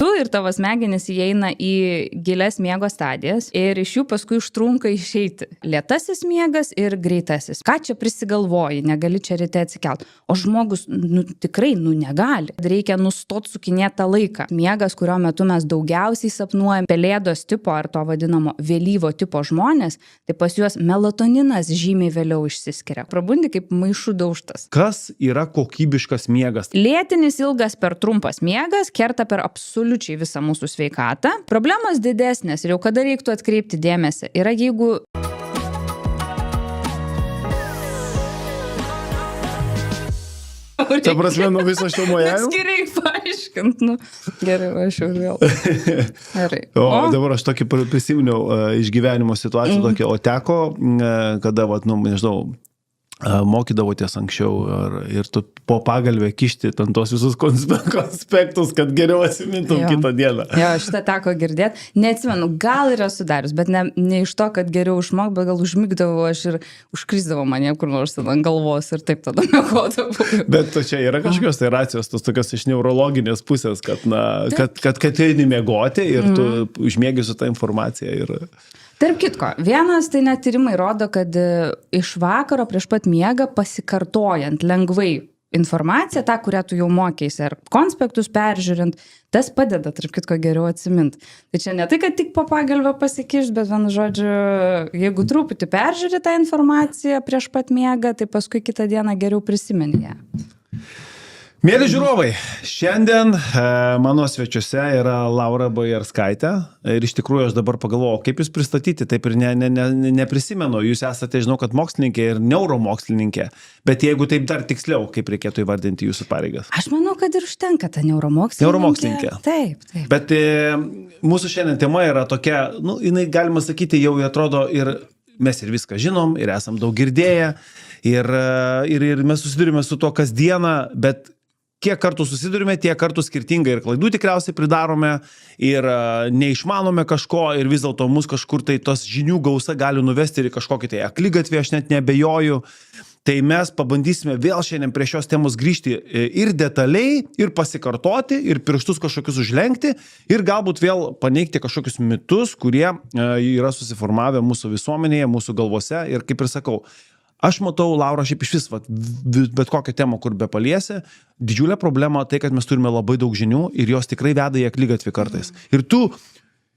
Tu ir tavo smegenys įeina į gilias miego stadijas ir iš jų paskui užtrunka išeiti. Lėtasis miegas ir greitasis. Ką čia prisigalvoji, negali čia ryte atsikelt. O žmogus, tikrai, negali. Reikia nustoti sukinėti tą laiką. Miegas, kurio metu mes daugiausiai sapnuojam, pelėdos tipo ar to vadinamo vėlyvo tipo žmonės, tai pas juos melatoninas žymiai vėliau išsiskiria. Prabundi kaip maišų daužtas. Kas yra kokybiškas miegas? Lėtinis ilgas per trumpas miegas kerta per absoliučiai visą mūsų sveikatą. Problemos didesnės ir jau kada reiktų atkreipti dėmesį yra, jeigu Ta prasme, viso šeimoje? Skiriai paaiškint, gerai, aš jau vėl. Gerai. O dabar aš tokį prisiminiau iš gyvenimo situacijų tokį, o teko, kada, nežinau, mokydavotės anksčiau ir tu po pagalbę kišti ten tos visus konspektus, kad geriau atsimintum kitą dieną. Jo, šitą teko girdėti. Neatsimenu, gal yra sudarius, bet ne iš to, kad geriau išmok, bet gal užmigdavau aš ir užkrisdavau mane kur nors ant galvos ir taip tada mėgodavau. Bet čia yra kažkokios tai racijos, tos tokios iš neurologinės pusės, kad eini miegoti ir tu užmiegi su tą informaciją ir... Tarp kitko, vienas tai net tyrimai rodo, kad iš vakaro prieš pat miegą pasikartojant lengvai informaciją, tą, kurią tu jau mokėsi, ar konspektus peržiūrint, tas padeda, tarp kitko, geriau atsimint. Tai čia ne tai, kad tik po pagalbę pasikišt, bet vienu žodžiu, jeigu truputį peržiūri tą informaciją prieš pat miegą, tai paskui kitą dieną geriau prisimeni ją. Mėly žiūrovai, šiandien mano svečiuose yra Laura Bojarskaitė ir iš tikrųjų aš dabar pagalvojau, kaip jūs pristatyti, taip ir neprisimenu, jūs esate, žinau, kad mokslininkė ir neuromokslininkė, bet jeigu taip dar tiksliau, kaip reikėtų įvardinti jūsų pareigas? Aš manau, kad ir užtenka ta neuromokslininkė. Neuromokslininkė. Taip. Bet mūsų šiandien tema yra tokia, jinai galima sakyti jau atrodo ir mes ir viską žinom, ir esam daug girdėję, ir mes susidurime su to kasdieną, bet kiek kartų susidurime, tiek kartų skirtingai ir klaidų tikriausiai pridarome ir neišmanome kažko ir vis dėlto mus kažkur tai tos žinių gausa gali nuvesti ir kažkokį tai akligatvį, aš net nebejoju. Tai mes pabandysime vėl šiandien prie šios temos grįžti ir detaliai, ir pasikartoti, ir pirštus kažkokius užlenkti, ir galbūt vėl paneigti kažkokius mitus, kurie yra susiformavę mūsų visuomenėje, mūsų galvose ir kaip ir sakau, aš matau, Laura, šiaip iš vis, bet kokią temą, kur be paliesi, didžiulė problema tai, kad mes turime labai daug žinių ir jos tikrai veda į akligatvį kartais. Ir tu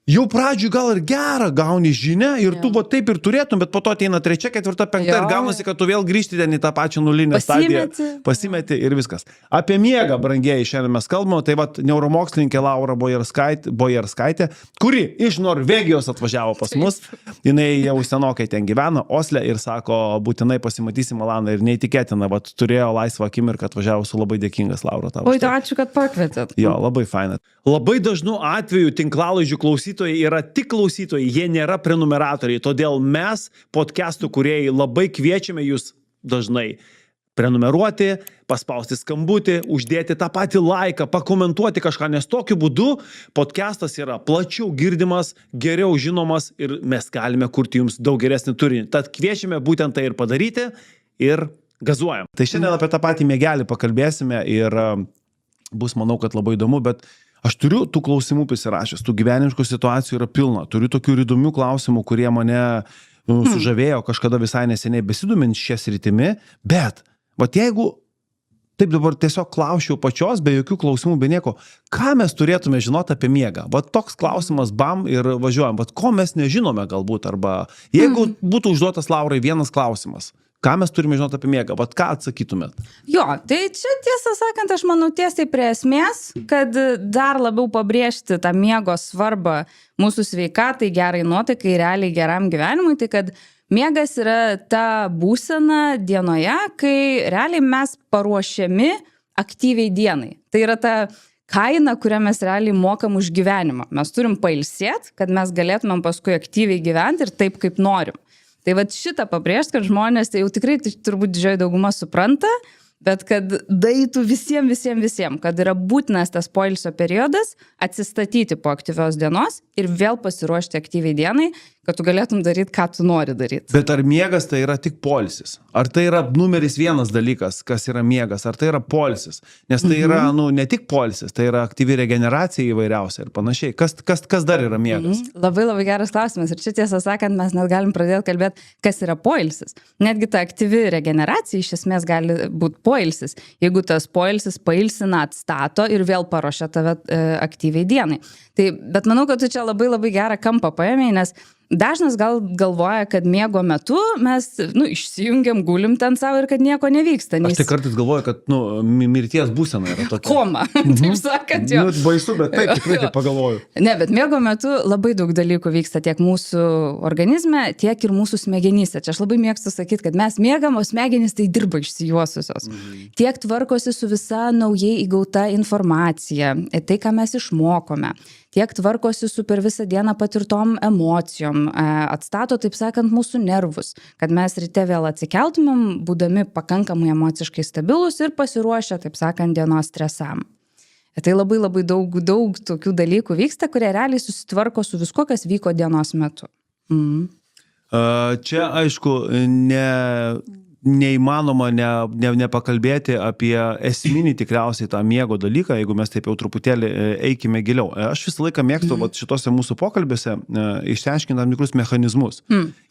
jau pradžiui gal ir gerą gauni žinią ir tu taip ir turėtum, bet po to ateina 3, 4, 5 ir gaunasi, kad tu vėl grįžti ten į tą pačią nulinę stadiją. Pasimeti ir viskas. Apie miegą, brangieji, šiandien mes kalbame, tai neuromokslininkė Laura Bojarskaitė, kuri iš Norvegijos atvažiavo pas mus, jinai jau senokai ten gyvena, Osle ir sako, būtinai pasimatysim Alaną ir neįtikėtina, turėjo laisvą akimirką, atvažiavo, su labai dėkingas, Laura. Oi, ačiū, kad pakvietėt. Jo, labai faina. Labai dažnu atveju tinklalaidžių klausytojai yra tik klausytojai, jie nėra prenumeratoriai, todėl mes, podcastų kūrėjai, labai kviečiame jūs dažnai prenumeruoti, paspausti skambutį, uždėti tą patį laiką, pakomentuoti kažką, nes tokiu būdu podcastas yra plačiau girdimas, geriau žinomas ir mes galime kurti jums daug geresnį turinį. Tad kviečiame būtent tai ir padaryti ir gazuojam. Tai šiandien apie tą patį miegelį pakalbėsime ir bus, manau, kad labai įdomu, bet aš turiu tų klausimų prisirašęs, tų gyvenimiškų situacijų yra pilna, turiu tokių įdomių klausimų, kurie mane sužavėjo kažkada visai neseniai besidomint šią sritimi, bet jeigu taip dabar tiesiog klausčiau pačios, be jokių klausimų, be nieko, ką mes turėtume žinoti apie miegą? Toks klausimas, bam, ir važiuojam, ko mes nežinome galbūt, arba jeigu būtų užduotas Laurai vienas klausimas, ką mes turime žinoti apie miegą? Ką atsakytumėt? Jo, tai čia tiesą sakant, aš manau tiesiai prie esmės, kad dar labiau pabrėžti tą miego svarbą mūsų sveikatai, gerai nuotaikai, realiai geram gyvenimui, tai kad miegas yra ta būsena dienoje, kai realiai mes paruošiami aktyviai dienai. Tai yra ta kaina, kurią mes realiai mokam už gyvenimą. Mes turim pailsėti, kad mes galėtumėm paskui aktyviai gyventi ir taip, kaip norim. Tai šitą pabrėžti, kad žmonės tai jau tikrai turbūt didžioji dauguma supranta, bet kad daeitų visiems, kad yra būtinas tas poilsio periodas, atsistatyti po aktyvios dienos ir vėl pasiruošti aktyviai dienai, kad tu galėtum daryti, ką tu nori daryti. Bet ar miegas tai yra tik poilsis? Ar tai yra numeris vienas dalykas, kas yra miegas? Ar tai yra poilsis? Nes tai yra, ne tik poilsis, tai yra aktyvi regeneracija įvairiausia ir panašiai. Kas dar yra miegas? Labai labai geras klausimas. Ir čia tiesą sakant, mes net galim pradėti kalbėti, kas yra poilsis. Netgi ta aktyvi regeneracija iš esmės gali būti poilsis. Jeigu tas poilsis pailsina, atstato ir vėl paruošia tave aktyviai dienai. Tai, bet manau, kad tu čia labai labai gerą kampą paėmei, nes dažnas gal galvoja, kad miego metu mes, išsijungiam, gulim ten savo ir kad nieko nevyksta. Aš tai kartais galvoju, kad, mirties būsena yra tokia. Koma, taip sakant, jo. Baisu, bet taip, tikrai taip pagalvoju. Ne, bet miego metu labai daug dalykų vyksta tiek mūsų organizme, tiek ir mūsų smegenyse. Čia aš labai mėgstu sakyti, kad mes miegam, o smegenys tai dirba išsijuosusios. Tiek tvarkosi su visa naujai įgauta informacija, tai, ką mes išmokome. Tiek tvarkosi su per visą dieną patirtom emocijom, atstato, taip sakant, mūsų nervus, kad mes ryte vėl atsikeltumėm, būdami pakankamai emociškai stabilus ir pasiruošę, taip sakant, dienos stresam. Tai labai labai daug tokių dalykų vyksta, kurie realiai susitvarko su viskuo, kas vyko dienos metu. Čia, aišku, neįmanoma nepakalbėti apie esminį tikriausiai tą miego dalyką, jeigu mes taip jau truputėlį eikime giliau. Aš visą laiką mėgstu šitose mūsų pokalbiuose išsiaiškinti tam tikrus mechanizmus.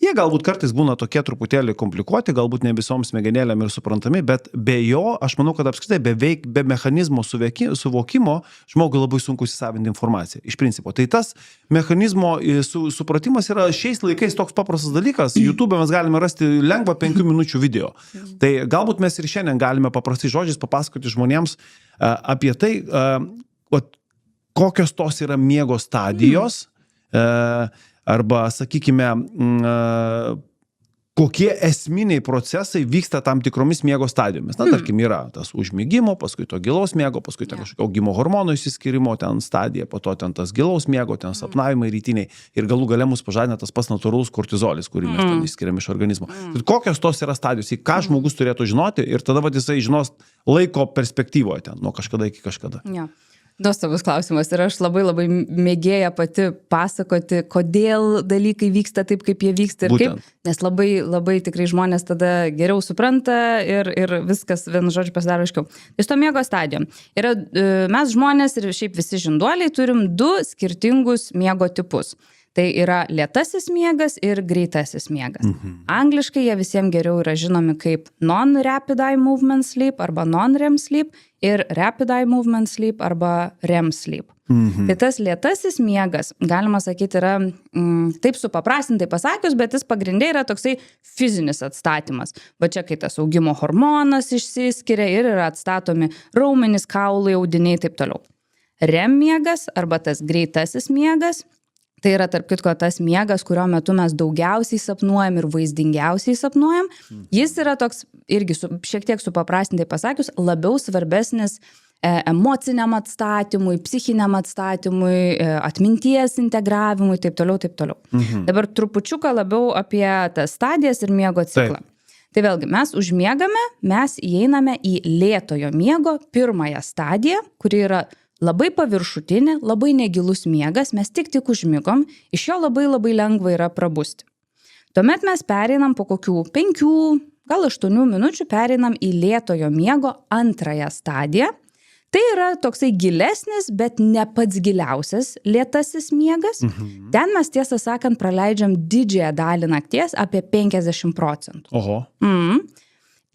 Jie galbūt kartais būna tokie truputėlį komplikuoti, galbūt ne visoms smegenėlėm ir suprantami, bet be jo, aš manau, kad apskritai be mechanizmo suvokimo žmogui labai sunku įsisavinti informaciją. Iš principo. Tai tas mechanizmo supratimas yra šiais laikais toks paprastas dalykas. YouTube mes galime rasti lengvą 5 minučių video. Tai galbūt mes ir šiandien galime paprastai žodžiais papasakoti žmonėms apie tai, kokios tos yra miego stadijos, arba, sakykime, kokie esminiai procesai vyksta tam tikromis miego stadijomis. Tarkim, yra tas užmigimo, paskui to gilaus miego, paskui ten kažkokio augimo hormonų išsiskyrimo ten stadija, po to ten tas gilaus miego, ten sapnavimai rytiniai ir galų gale mus pažadina tas pats natūralus kortizolis, kurį mes ten išskiriam iš organizmo. Tai kokios tos yra stadijos, į ką žmogus turėtų žinoti ir tada jisai žinos laiko perspektyvoje ten, nuo kažkada iki kažkada. Ja. Nuostabus klausimas ir aš labai labai mėgėja pati pasakoti, kodėl dalykai vyksta taip, kaip jie vyksta ir Būtent. kaip, nes labai labai tikrai žmonės tada geriau supranta ir viskas vienu žodžiu pasidaro aiškiau. Tai su to miego stadijom. Mes žmonės ir šiaip visi žinduoliai turim 2 skirtingus miego tipus. Tai yra lėtasis miegas ir greitasis miegas. Angliškai jie visiems geriau yra žinomi kaip non-rapid eye movement sleep arba non-REM sleep ir rapid eye movement sleep arba REM sleep. Tai tas lėtasis miegas, galima sakyti, yra taip supaprastintai pasakius, bet jis pagrindė yra toksai fizinis atstatymas. Va čia, kai tas augimo hormonas išsiskiria ir yra atstatomi raumenys, kaulai, audiniai ir taip toliau. REM miegas arba tas greitasis miegas, tai yra tarp kitko tas miegas, kurio metu mes daugiausiai sapnuojam ir vaizdingiausiai sapnuojam. Jis yra toks, irgi šiek tiek supaprastintai pasakius, labiau svarbesnis emociniam atstatymui, psichiniam atstatymui, atminties integravimui, taip toliau, taip toliau. Dabar trupučiuką labiau apie tas stadijas ir miego ciklą. Tai vėlgi, mes užmiegame, mes įeiname į lėtojo miego pirmąją stadiją, kuri yra labai paviršutinė, labai negilus miegas, mes tik užmigom, iš jo labai labai lengva yra prabusti. Tuomet mes pereinam po kokių 5, gal 8 minučių pereinam į lėtojo miego antrąją stadiją. Tai yra toksai gilesnis, bet ne pats giliausias lėtasis miegas. Ten mes tiesą sakant praleidžiam didžiąją dalį nakties apie 50%. Oho.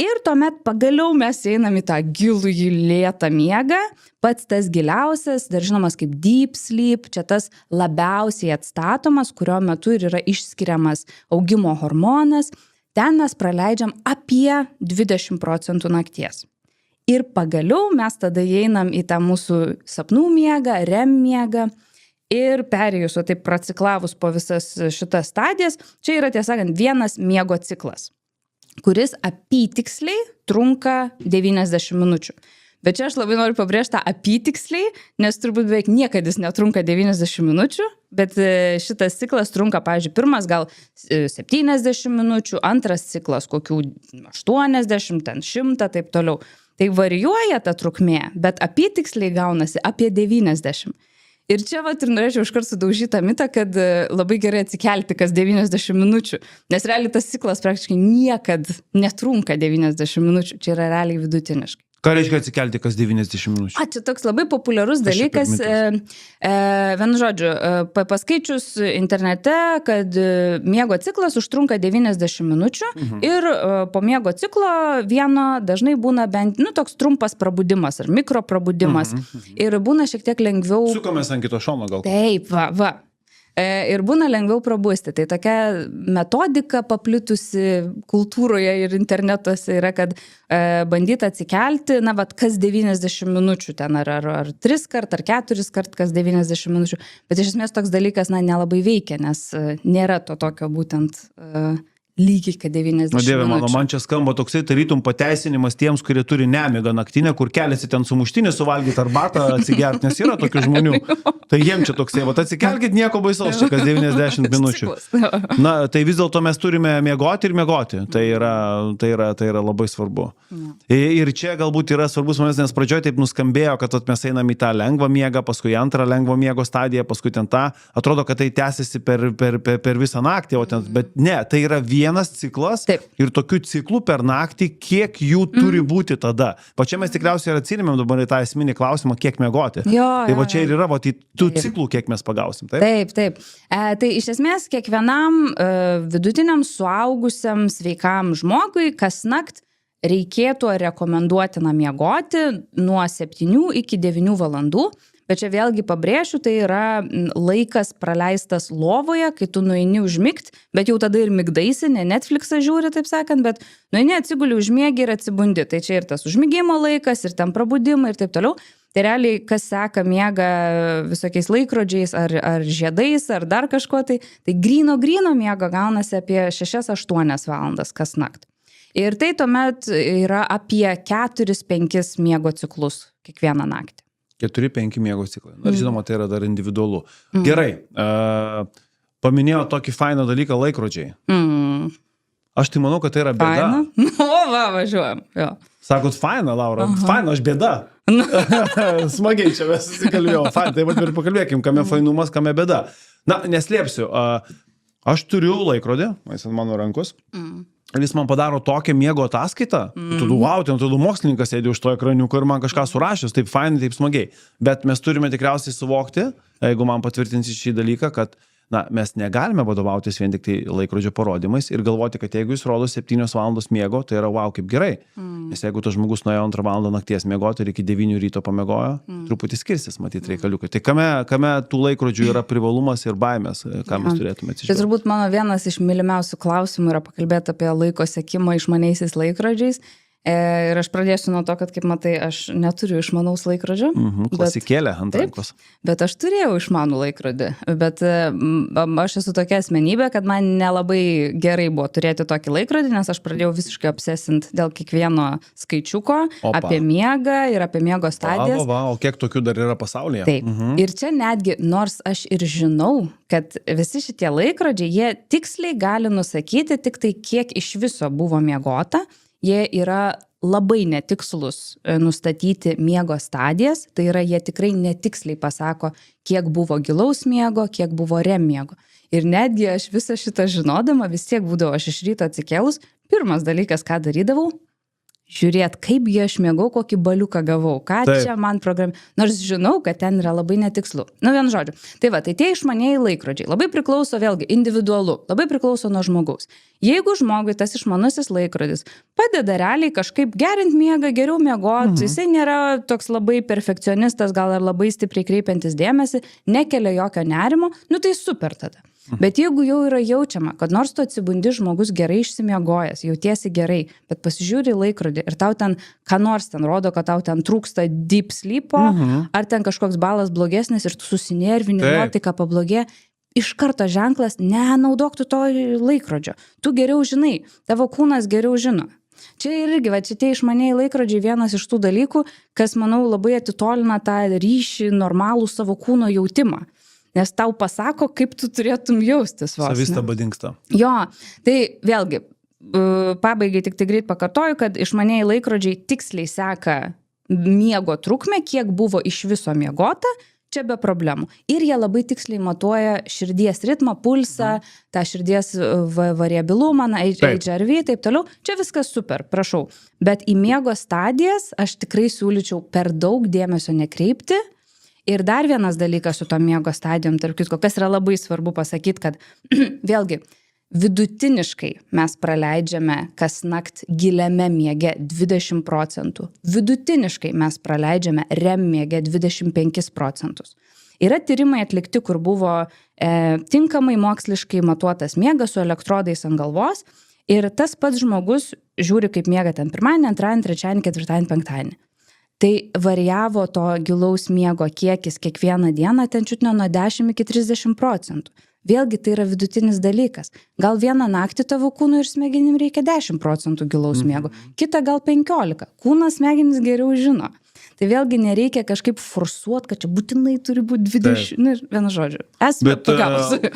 Ir tuomet pagaliau mes einam į tą gilųjį lėtą miegą, pats tas giliausias, dar žinomas kaip deep sleep, čia tas labiausiai atstatomas, kurio metu ir yra išskiriamas augimo hormonas, ten mes praleidžiam apie 20% nakties. Ir pagaliau mes tada einam į tą mūsų sapnų miegą, REM miegą ir perėjus, o taip prasiklavus po visas šitas stadijas, čia yra tiesąkant vienas miego ciklas, kuris apytiksliai trunka 90 minučių. Bet čia aš labai noriu pabrėžti tą apytiksliai, nes turbūt beveik niekada jis netrunka 90 minučių, bet šitas ciklas trunka, pavyzdžiui, pirmas gal 70 minučių, antras ciklas kokių 80, ten 100, taip toliau. Tai varijuoja ta trukmė, bet apytiksliai gaunasi apie 90. Ir čia vat ir norėčiau iškart sudaužyti tą mitą, kad labai gerai atsikelti kas 90 minučių, nes realiai tas ciklas praktiškai niekad netrunka 90 minučių, čia yra realiai vidutiniškai. Ką reiškia atsikelti kas 90 minučių? Čia toks labai populiarus dalykas. Vienu žodžiu, paskaičius internete, kad miego ciklas užtrunka 90 minučių ir po miego ciklo vieno dažnai būna bent, toks trumpas prabudimas ar mikroprabudimas ir būna šiek tiek lengviau. Sukomės ant kito šono gal. Taip, va. Ir būna lengviau prabusti. Tai tokia metodika paplitusi kultūroje ir internetuose yra, kad bandyti atsikelti, kas 90 minučių ten, ar 3 kart, ar 4 kart kas 90 minučių. Bet iš esmės toks dalykas, nelabai veikia, nes nėra to tokio būtent lygiai, kad 90 minučių. Dieve mano, man čia skamba toksai tarytum pateisinimas tiems, kurie turi nemigą naktinę, kur keliasi ten sumuštinį suvalgyti arbatą, atsigert, nes yra tokių žmonių. Tai jiem čia toksai, atsikelkit, nieko baisaus, čia kas 90 minučių. Na, tai vis dėlto mes turime miegoti ir miegoti. Tai yra labai svarbu. Ir čia galbūt yra svarbus momentas, nes pradžioje taip nuskambėjo, kad mes einam į tą lengvą miegą, paskui antrą lengvo miego stadiją, paskui ten tą. Atrodo, kad tai tęsiasi per visą naktį, bet ne, tai yra vienas ciklas. Taip. Ir tokių ciklų per naktį, kiek jų turi būti tada. Pačia mes tikriausiai ir atsirimėm dabar į tą esminį klausimą, kiek miegoti. Tai va čia ir yra, tų ciklų, kiek mes pagausim. Taip. Tai iš esmės kiekvienam vidutiniam suaugusiam sveikam žmogui kasnakt reikėtų rekomenduotina miegoti nuo 7 iki 9 valandų. Bet čia vėlgi pabrėšiu, tai yra laikas praleistas lovoje, kai tu nueini užmigt, bet jau tada ir migdaisi, ne Netflixą žiūri, taip sakant, bet nueini atsiguli, užmiegi ir atsibundi. Tai čia ir tas užmigimo laikas, ir ten prabudimai ir taip toliau. Tai realiai, kas seka miega visokiais laikrodžiais ar žiedais, ar dar kažko, tai gryno miego gaunasi apie 6-8 valandas kas nakt. Ir tai tuomet yra apie 4-5 miego ciklus kiekvieną naktį. 4-5 miego ciklai. Žinoma, tai yra dar individualu. Gerai, paminėjo tokį fainą dalyką laikrodžiai. Aš tai manau, kad tai yra bėda. Važiuojam. Jo. Sakot, faina, Laura. Faina, aš bėda. Smagiai čia mes įsikalbėjom. Faina, tai ir pakalbėkim, kame fainumas, kame bėda. Na, neslėpsiu. Aš turiu laikrodį, jis ant mano rankos. Ir jis man padaro tokią miego ataskaitą, tada mokslininkas sėdi už to ekraniuko ir man kažką surašęs, taip fainai, taip smagiai. Bet mes turime tikriausiai suvokti, jeigu man patvirtinsi šį dalyką, kad mes negalime vadovautis vien tik tai laikrodžio parodymais ir galvoti, kad jeigu jis rodo 7 valandos miego, tai yra wow, kaip gerai. Nes jeigu tas žmogus nuėjo 2 valandą nakties miegoti ir iki 9 ryto pamiegojo, truputį skirsis, matyti reikaliukai. Tai kame tų laikrodžių yra privalumas ir baimės, ką mes turėtume atsižvelgti? Tai turbūt mano vienas iš mylimiausių klausimų yra pakalbėti apie laiko sekimą išmaniaisiais laikrodžiais. Ir aš pradėsiu nuo to, kad, kaip matai, aš neturiu išmanaus laikrodžio. Klasikėlė ant rankos. Bet aš turėjau išmanų laikrodį. Bet aš esu tokia asmenybė, kad man nelabai gerai buvo turėti tokį laikrodį, nes aš pradėjau visiškai obsesint dėl kiekvieno skaičiuko, apie miegą ir apie miego stadijas. O kiek tokių dar yra pasaulyje? Taip. Ir čia netgi, nors aš ir žinau, kad visi šitie laikrodžiai, jie tiksliai gali nusakyti tik tai, kiek iš viso buvo miegota. Jie yra labai netikslus nustatyti miego stadijas, tai yra jie tikrai netiksliai pasako, kiek buvo gilaus miego, kiek buvo REM miego. Ir netgi aš visą šitą žinodama, vis tiek būdavo aš iš ryto atsikėlus, pirmas dalykas, ką darydavau, žiūrėt, kaip aš miegau, kokį baliuką gavau, ką čia man programė. Nors žinau, kad ten yra labai netikslu. Vienu žodžiu. Tai tie išmanieji laikrodžiai labai priklauso vėlgi individualu, labai priklauso nuo žmogaus. Jeigu žmogui tas išmanusis laikrodis padeda realiai kažkaip gerint miegą, geriau miegoti, jisai nėra toks labai perfekcionistas, gal ir labai stipriai kreipiantis dėmesį, nekelia jokio nerimo, tai super tada. Bet jeigu jau yra jaučiama, kad nors tu atsibundi žmogus gerai išsimiegojęs, jautiesi gerai, bet pasižiūri laikrodį ir tau ten, ką nors ten rodo, kad tau ten trūksta deep sleepo, ar ten kažkoks balas blogesnis ir tu susinervini, nuotaika pablogė, iš karto ženklas, nenaudok tu to laikrodžio. Tu geriau žinai, tavo kūnas geriau žino. Čia irgi, čia tie išmaniai laikrodžiai vienas iš tų dalykų, kas, manau, labai atitolina tą ryšį normalų savo kūno jautimą. Nes tau pasako, kaip tu turėtum jaustis. Savistaba dingsta. Jo, tai vėlgi, pabaigai tik tai greit pakartoju, kad išmaniai laikrodžiai tiksliai seka miego trukmę, kiek buvo iš viso miegota, čia be problemų. Ir jie labai tiksliai matuoja širdies ritmą, pulsą, tą širdies variabilumą, HRV, taip toliau. Čia viskas super, prašau. Bet į miego stadijas aš tikrai siūlyčiau per daug dėmesio nekreipti. Ir dar vienas dalykas su to miego stadijom, tarp kitko, kas yra labai svarbu pasakyti, kad vėlgi, vidutiniškai mes praleidžiame kas nakt giliame miege 20%. Vidutiniškai mes praleidžiame REM miege 25%. Yra tyrimai atlikti, kur buvo tinkamai moksliškai matuotas miegas su elektrodais ant galvos ir tas pats žmogus žiūri, kaip miega ten pirmadienį, antradienį, trečiadienį, ketvirtadienį, penktadienį. Tai variavo to gilaus miego kiekis kiekvieną dieną ten čiutnio nuo 10 iki 30%. Vėlgi tai yra vidutinis dalykas. Gal vieną naktį tavo kūnui ir smegenim reikia 10% gilaus miego, kitą gal 15%. Kūnas smegenis geriau žino. Tai vėlgi nereikia kažkaip forsuoti, kad čia būtinai turi būti 20, nu, vienu žodžiu. Bet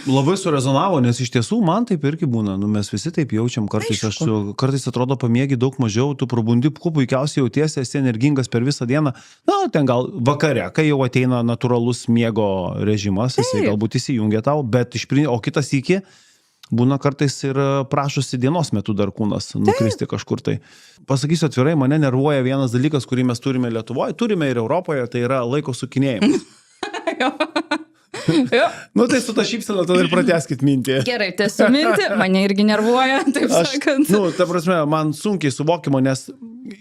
labai surezonavo, nes iš tiesų man taip irgi būna, nu, mes visi taip jaučiam, kartais atrodo pamiegi daug mažiau, tu prabundi, kuo puikiausiai jautiesi, esi energingas per visą dieną, na, ten gal vakare, kai jau ateina natūralus miego režimas, jisai galbūt įsijungia tau, bet o kitas iki būna kartais ir prašosi dienos metu dar kūnas nukristi kažkur tai. Pasakysiu atvirai, mane nervuoja vienas dalykas, kurį mes turime Lietuvoje, turime ir Europoje, tai yra laiko sukinėjimas. Nu tai su ta šypsena tada ir pratęskit mintį. Gerai, tiesiu mintį, mane irgi nervuoja, taip sakant. Nu, ta prasme, man sunkiai suvokimo, nes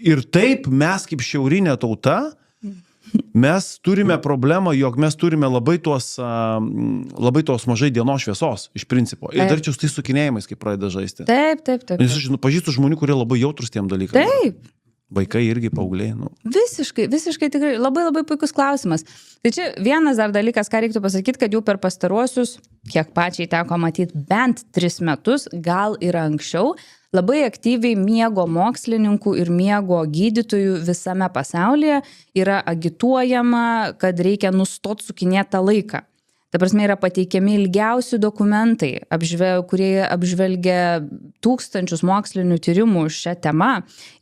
ir taip mes kaip šiaurinė tauta, mes turime problemą, jog mes turime labai tos mažai dienos šviesos, iš principo. Ir dar čia su tai sukinėjimais, kaip pradeda žaisti. Taip. Nes aš pažįstu žmonių, kurie labai jautrus tiem dalykam. Taip. Vaikai irgi, paaugliai. Nu. Visiškai tikrai, labai puikus klausimas. Tai čia vienas dar dalykas, ką reiktų pasakyti, kad jau per pastaruosius, kiek pačiai teko matyti, bent 3 metus, gal ir anksčiau, labai aktyviai miego mokslininkų ir miego gydytojų visame pasaulyje yra agituojama, kad reikia nustoti sukinėti tą laiką. Ta prasme, yra pateikiami ilgiausi dokumentai, kurie apžvelgia tūkstančius mokslinių tyrimų šią temą.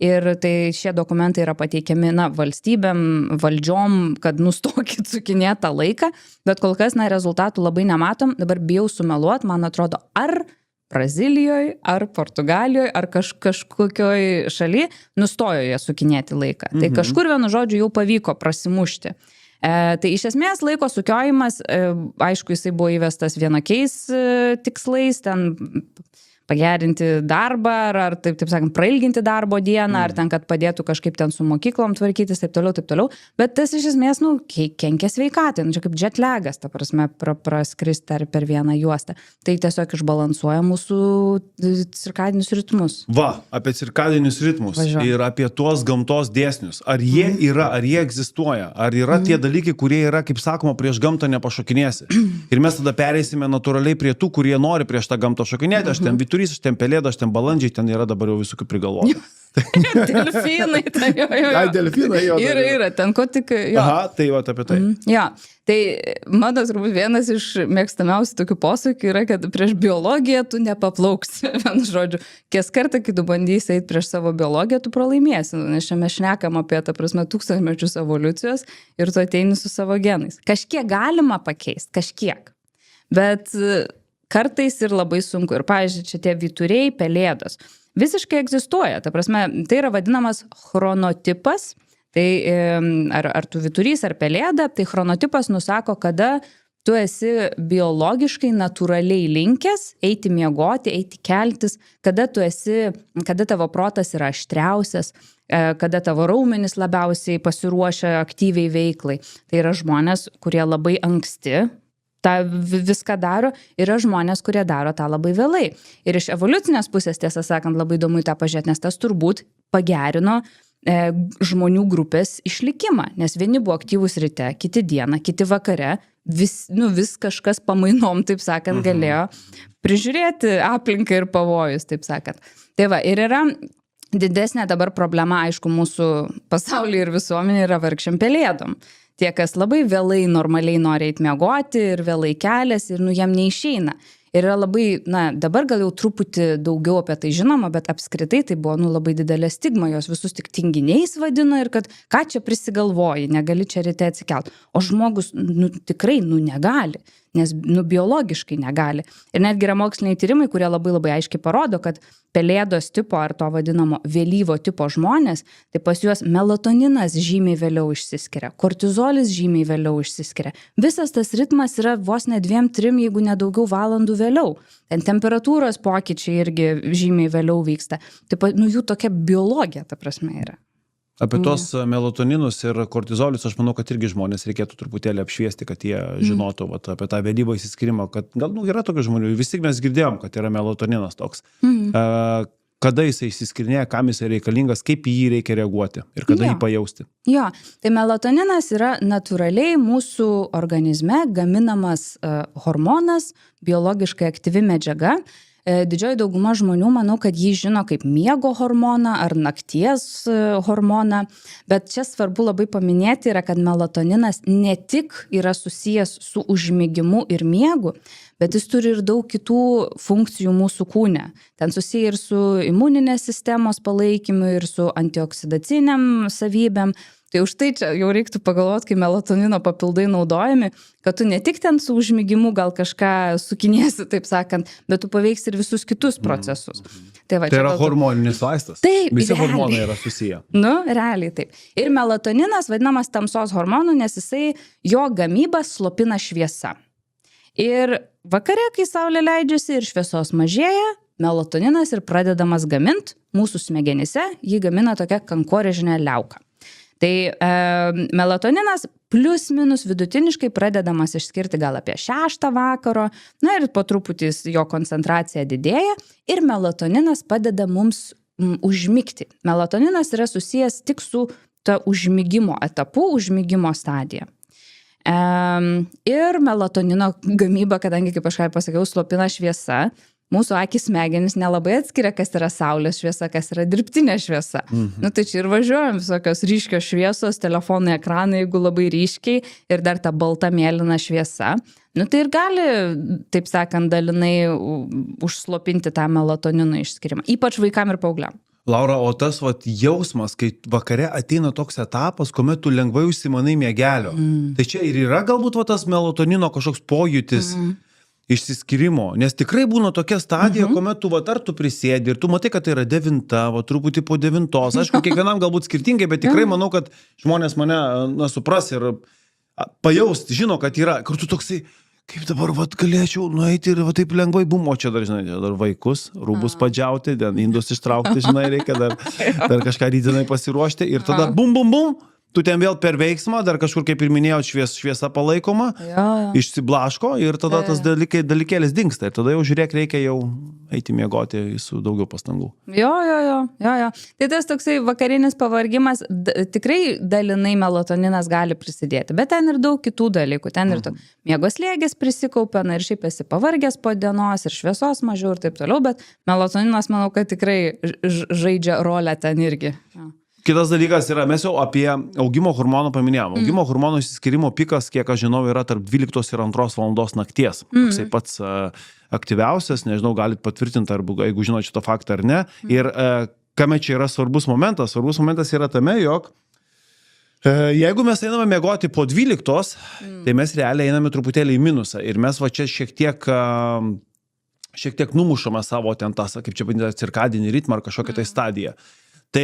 Ir tai šie dokumentai yra pateikiami valstybėm, valdžiom, kad nustokit sukinėti tą laiką. Bet kol kas rezultatų labai nematom. Dabar bijau sumeluoti, man atrodo, ar Brazilijoje, ar Portugalijoje, ar kažkokioj šaly nustojo jie sukinėti laiką. Tai kažkur vienu žodžiu jau pavyko prasimušti. Tai iš esmės laiko sukiojimas, aišku, jisai buvo įvestas vienokiais tikslais, ten pagerinti darbą, ar taip sakant, prailginti darbo dieną, ar ten, kad padėtų kažkaip ten su mokyklom tvarkytis, taip toliau. Bet tas iš esmės, kenkia sveikatai, čia kaip jetlagas, ta prasme, praskristi per vieną juostą. Tai tiesiog išbalansuoja mūsų cirkadinius ritmus. Va, apie cirkadinius ritmus ir apie tuos gamtos dėsnius. Ar jie yra, ar jie egzistuoja, ar yra tie dalykai, kurie yra, kaip sakoma, prieš gamtą nepašokinėsi. Ir mes tada pereisime natūraliai prie tų, kurie nori prieš tą gamtą šokinėti. Aš ten vyturys, aš ten pelėda, aš ten balandžiai, ten yra dabar jau visokių prigalvota. Delfinai, tai jo. Ai, delfinai, jo. Yra, ten ko tik, jo. Aha, tai va apie tai. Jo, tai mano turbūt vienas iš mėgstamiausių tokių posakių yra, kad prieš biologiją tu nepaplauksi. Vienu žodžiu, kies kartą, kai tu bandysi eiti prieš savo biologiją, tu pralaimėsi, nes čia mes šnekam apie, ta prasme, tūkstantmečius evoliucijos ir tu ateini su savo genais. Kažkiek galima pakeisti, kažkiek. Bet kartais ir labai sunku. Ir, pavyzdžiui, čia tie vyturiai, pelėdos visiškai egzistuoja. Ta prasme, tai yra vadinamas chronotipas. Tai ar tu vyturys, ar pelėda, tai chronotipas nusako, kada tu esi biologiškai natūraliai linkęs eiti miegoti, eiti keltis, kada tavo protas yra aštriausias, kada tavo raumenys labiausiai pasiruošia aktyviai veiklai. Tai yra žmonės, kurie labai anksti tą viską daro, yra žmonės, kurie daro tą labai vėlai. Ir iš evoliucinės pusės, tiesą sakant, labai įdomu į tą pažiūrėti, nes tas turbūt pagerino žmonių grupės išlikimą, nes vieni buvo aktyvūs ryte, kiti dieną, kiti vakare, vis kažkas pamainom, taip sakant, galėjo prižiūrėti aplinką ir pavojus, taip sakant. Tai va, ir yra didesnė dabar problema, aišku, mūsų pasaulyje ir visuomenė yra vargšiam pelėdom. Tie, kas labai vėlai normaliai nori eiti miegoti ir vėlai keliasi ir jam neišeina. Ir yra labai, dabar gal jau truputį daugiau apie tai žinoma, bet apskritai tai buvo, labai didelė stigma, jos visus tik tinginiais vadino ir kad ką čia prisigalvoji, negali čia ryte atsikelt. O žmogus, tikrai, negali, nes, biologiškai negali. Ir netgi yra moksliniai tyrimai, kurie labai labai aiškiai parodo, kad pelėdos tipo ar to vadinamo vėlyvo tipo žmonės, tai pas juos melatoninas žymiai vėliau išsiskiria, kortizolis žymiai vėliau išsiskiria. Visas tas ritmas yra vos ne 2-3, jeigu ne daugiau valandų vėliau. Ten temperatūros pokyčiai irgi žymiai vėliau vyksta. Taip, jų tokia biologija, ta prasme, yra. Apie tos melatoninus ir kortizolius, aš manau, kad irgi žmonės reikėtų truputėlį apšviesti, kad jie žinotų apie tą vėlyvą išsiskirimą, kad gal yra tokių žmonių, visi mes girdėjom, kad yra melatoninas toks. Kada jisai išsiskirinėja, kam jisai reikalingas, kaip į jį reikia reaguoti ir kada jį pajausti. Jo, tai melatoninas yra natūraliai mūsų organizme gaminamas hormonas, biologiškai aktyvi medžiaga. Didžioji dauguma žmonių, manau, kad jį žino kaip miego hormoną ar nakties hormoną, bet čia svarbu labai paminėti yra, kad melatoninas ne tik yra susijęs su užmigimu ir miegu, bet jis turi ir daug kitų funkcijų mūsų kūne. Ten susiję ir su imuninės sistemos palaikymu, ir su antioksidaciniam savybėm. Tai už tai čia jau reiktų pagalvoti, kai melatonino papildai naudojami, kad tu ne tik ten su užmigimu gal kažką sukinėsi, taip sakant, bet tu paveiksi ir visus kitus procesus. Tai yra hormoninis vaistas. Taip, visi hormonai yra susiję. Realiai taip. Ir melatoninas vadinamas tamsos hormonų, nes jisai jo gamybą slopina šviesa. Ir vakare, kai saulė leidžiasi ir šviesos mažėja, melatoninas ir pradedamas gamint mūsų smegenyse, jį gamina tokia kankorėžinė liauka. Tai melatoninas plius minus vidutiniškai pradedamas išskirti gal apie 6 vakaro, ir po truputį jo koncentracija didėja ir melatoninas padeda mums užmigti. Melatoninas yra susijęs tik su ta užmigimo etapu, užmigimo stadija. Ir melatonino gamyba, kadangi, kaip aš pasakiau, slopina šviesa, mūsų akys smegenys nelabai atskiria, kas yra saulės šviesa, kas yra dirbtinė šviesa. Tai čia ir važiuojam visokios ryškios šviesos, telefonai, ekranai, jeigu labai ryškiai, ir dar ta balta mėlyna šviesa. Tai ir gali, taip sakant, dalinai užslopinti tą melatonino išskirimą, ypač vaikam ir paaugliam. Laura, o tas jausmas, kai vakare ateina toks etapas, kuomet tu lengvai užsimanai miegelio, tai čia ir yra galbūt tas melatonino kažkoks pojūtis, išsiskirimo, nes tikrai būna tokia stadija, kuomet tu ar tu prisėdi ir tu matai, kad tai yra 9, truputį po 9, aišku, kiekvienam galbūt skirtingai, bet tikrai manau, kad žmonės mane supras ir pajaust, žino, kad yra, kur tu toksai, kaip dabar galėčiau nueiti ir taip lengvai bumo, čia dar, žinai, dar vaikus, rūbus padžiauti, indus ištraukti, žinai, reikia dar kažką rytinai pasiruošti ir tada bum, tu ten vėl per veiksmą, dar kažkur, kaip ir minėjau, šviesa palaikoma, išsiblaško ir tada tas dalykėlis dingsta. Ir tada jau žiūrėk, reikia jau eiti miegoti su daugiau pastangų. Jo. Tai tas toksai vakarinis pavargimas, tikrai dalinai melatoninas gali prisidėti, bet ten ir daug kitų dalykų. Ten ir miego slėgis prisikaupia, ir šiaip esi pavargęs po dienos ir šviesos mažiau ir taip toliau, bet melatoninas, manau, kad tikrai žaidžia rolę ten irgi. Kitas dalykas yra, mes jau apie augimo hormonų paminėjom. Augimo hormonų išsiskirimo pikas, kiek aš žinau, yra tarp 12 ir 2 valandos nakties. Toksai pats aktyviausias, nežinau, galit patvirtinti, jeigu žinot šitą faktą ar ne. Ir kame čia yra svarbus momentas? Svarbus momentas yra tame, jog jeigu mes einame miegoti po 12, tai mes realiai einame truputėlį į minusą. Ir mes čia šiek tiek numušame savo ten tą, kaip čia vadinasi, cirkadinį ritmą ar kažkokią tai stadiją. Tai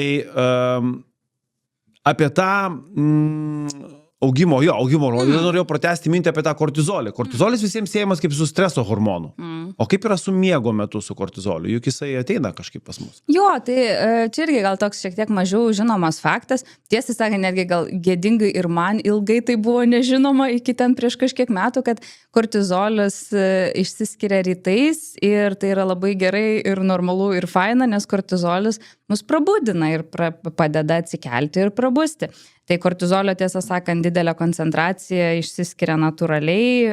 apie tą augimo hormonų, norėjau pratęsti mintį apie tą kortizolį. Kortizolis visiems siejamas kaip su streso hormonu. O kaip yra su miego metu su kortizoliu? Juk jisai ateina kažkaip pas mus. Jo, tai čia irgi gal toks šiek tiek mažiau žinomas faktas. Tiesą sakant, netgi gal gėdingai ir man ilgai tai buvo nežinoma iki ten prieš kažkiek metų, kad kortizolis išsiskiria rytais ir tai yra labai gerai ir normalu ir faina, nes kortizolis mus prabudina ir padeda atsikelti ir prabusti. Tai kortizolio, tiesą sakant, didelė koncentracija išsiskiria natūraliai,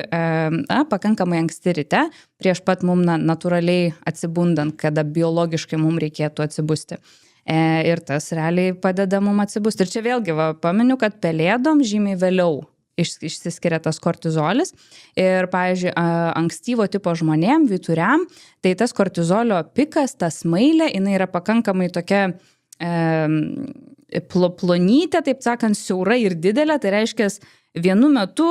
pakankamai anksti ryte, prieš pat mum natūraliai atsibundant, kada biologiškai mum reikėtų atsibusti. Ir tas realiai padeda mum atsibusti. Ir čia vėlgi paminiu, kad pelėdom žymiai vėliau išsiskiria tas kortizolis. Ir, pavyzdžiui, ankstyvo tipo žmonėm, vyturiam, tai tas kortizolio pikas, ta smailė, jinai yra pakankamai tokia plonytė, taip sakant, siaura ir didelė, tai reiškia, vienu metu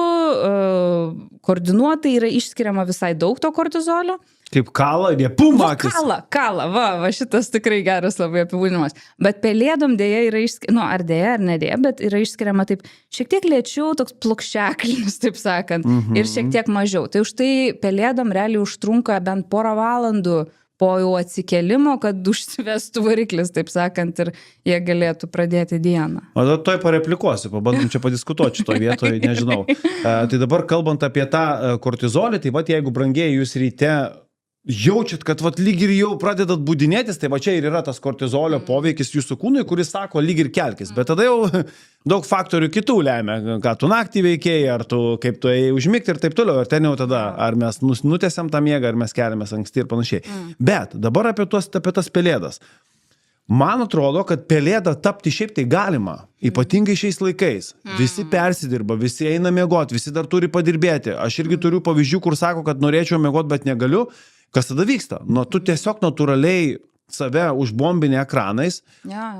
koordinuotai yra išskiriama visai daug to kortizolio. Kaip kala, jie pumakis. Kala, va, šitas tikrai geras labai apibūdinimas. Bet pelėdom dėja yra išskiriama, ar dėja, ar nedėja, bet yra išskiriama taip šiek tiek lėčiau, toks plokščiaklinis, taip sakant, ir šiek tiek mažiau. Tai už tai pelėdom realiai užtrunka bent porą valandų po jau atsikelimo, kad užsivestų variklis, taip sakant, ir jie galėtų pradėti dieną. O toj pareplikuosiu, pabandom čia padiskutuoti šitoje vietoje, nežinau. Tai dabar kalbant apie tą kortizolį, tai vat jeigu brangieji jūs ryte jaučiat, kad vat lyg ir jau pradedat budinėtis, tai va čia ir yra tas kortizolio poveikis jūsų kūnui, kuris sako lyg ir kelkis, bet tada jau daug faktorių kitų lemia, ką tu naktį veikėjai, ar tu kaip tu ėjai užmigti ir taip toliau, ir ten jau tada, ar mes nutęsiam tą miegą, ar mes keliamės anksti ir panašiai. Bet dabar apie tas pelėdas. Man atrodo, kad pelėdą tapti šiaip tai galima, ypatingai šiais laikais. Visi persidirba, visi eina miegoti, visi dar turi padirbėti. Aš irgi turiu pavyzdžių, kur sako, kad norėčiau miegoti, bet negaliu. Kas tada vyksta? Tu tiesiog natūraliai save užbombini ekranais,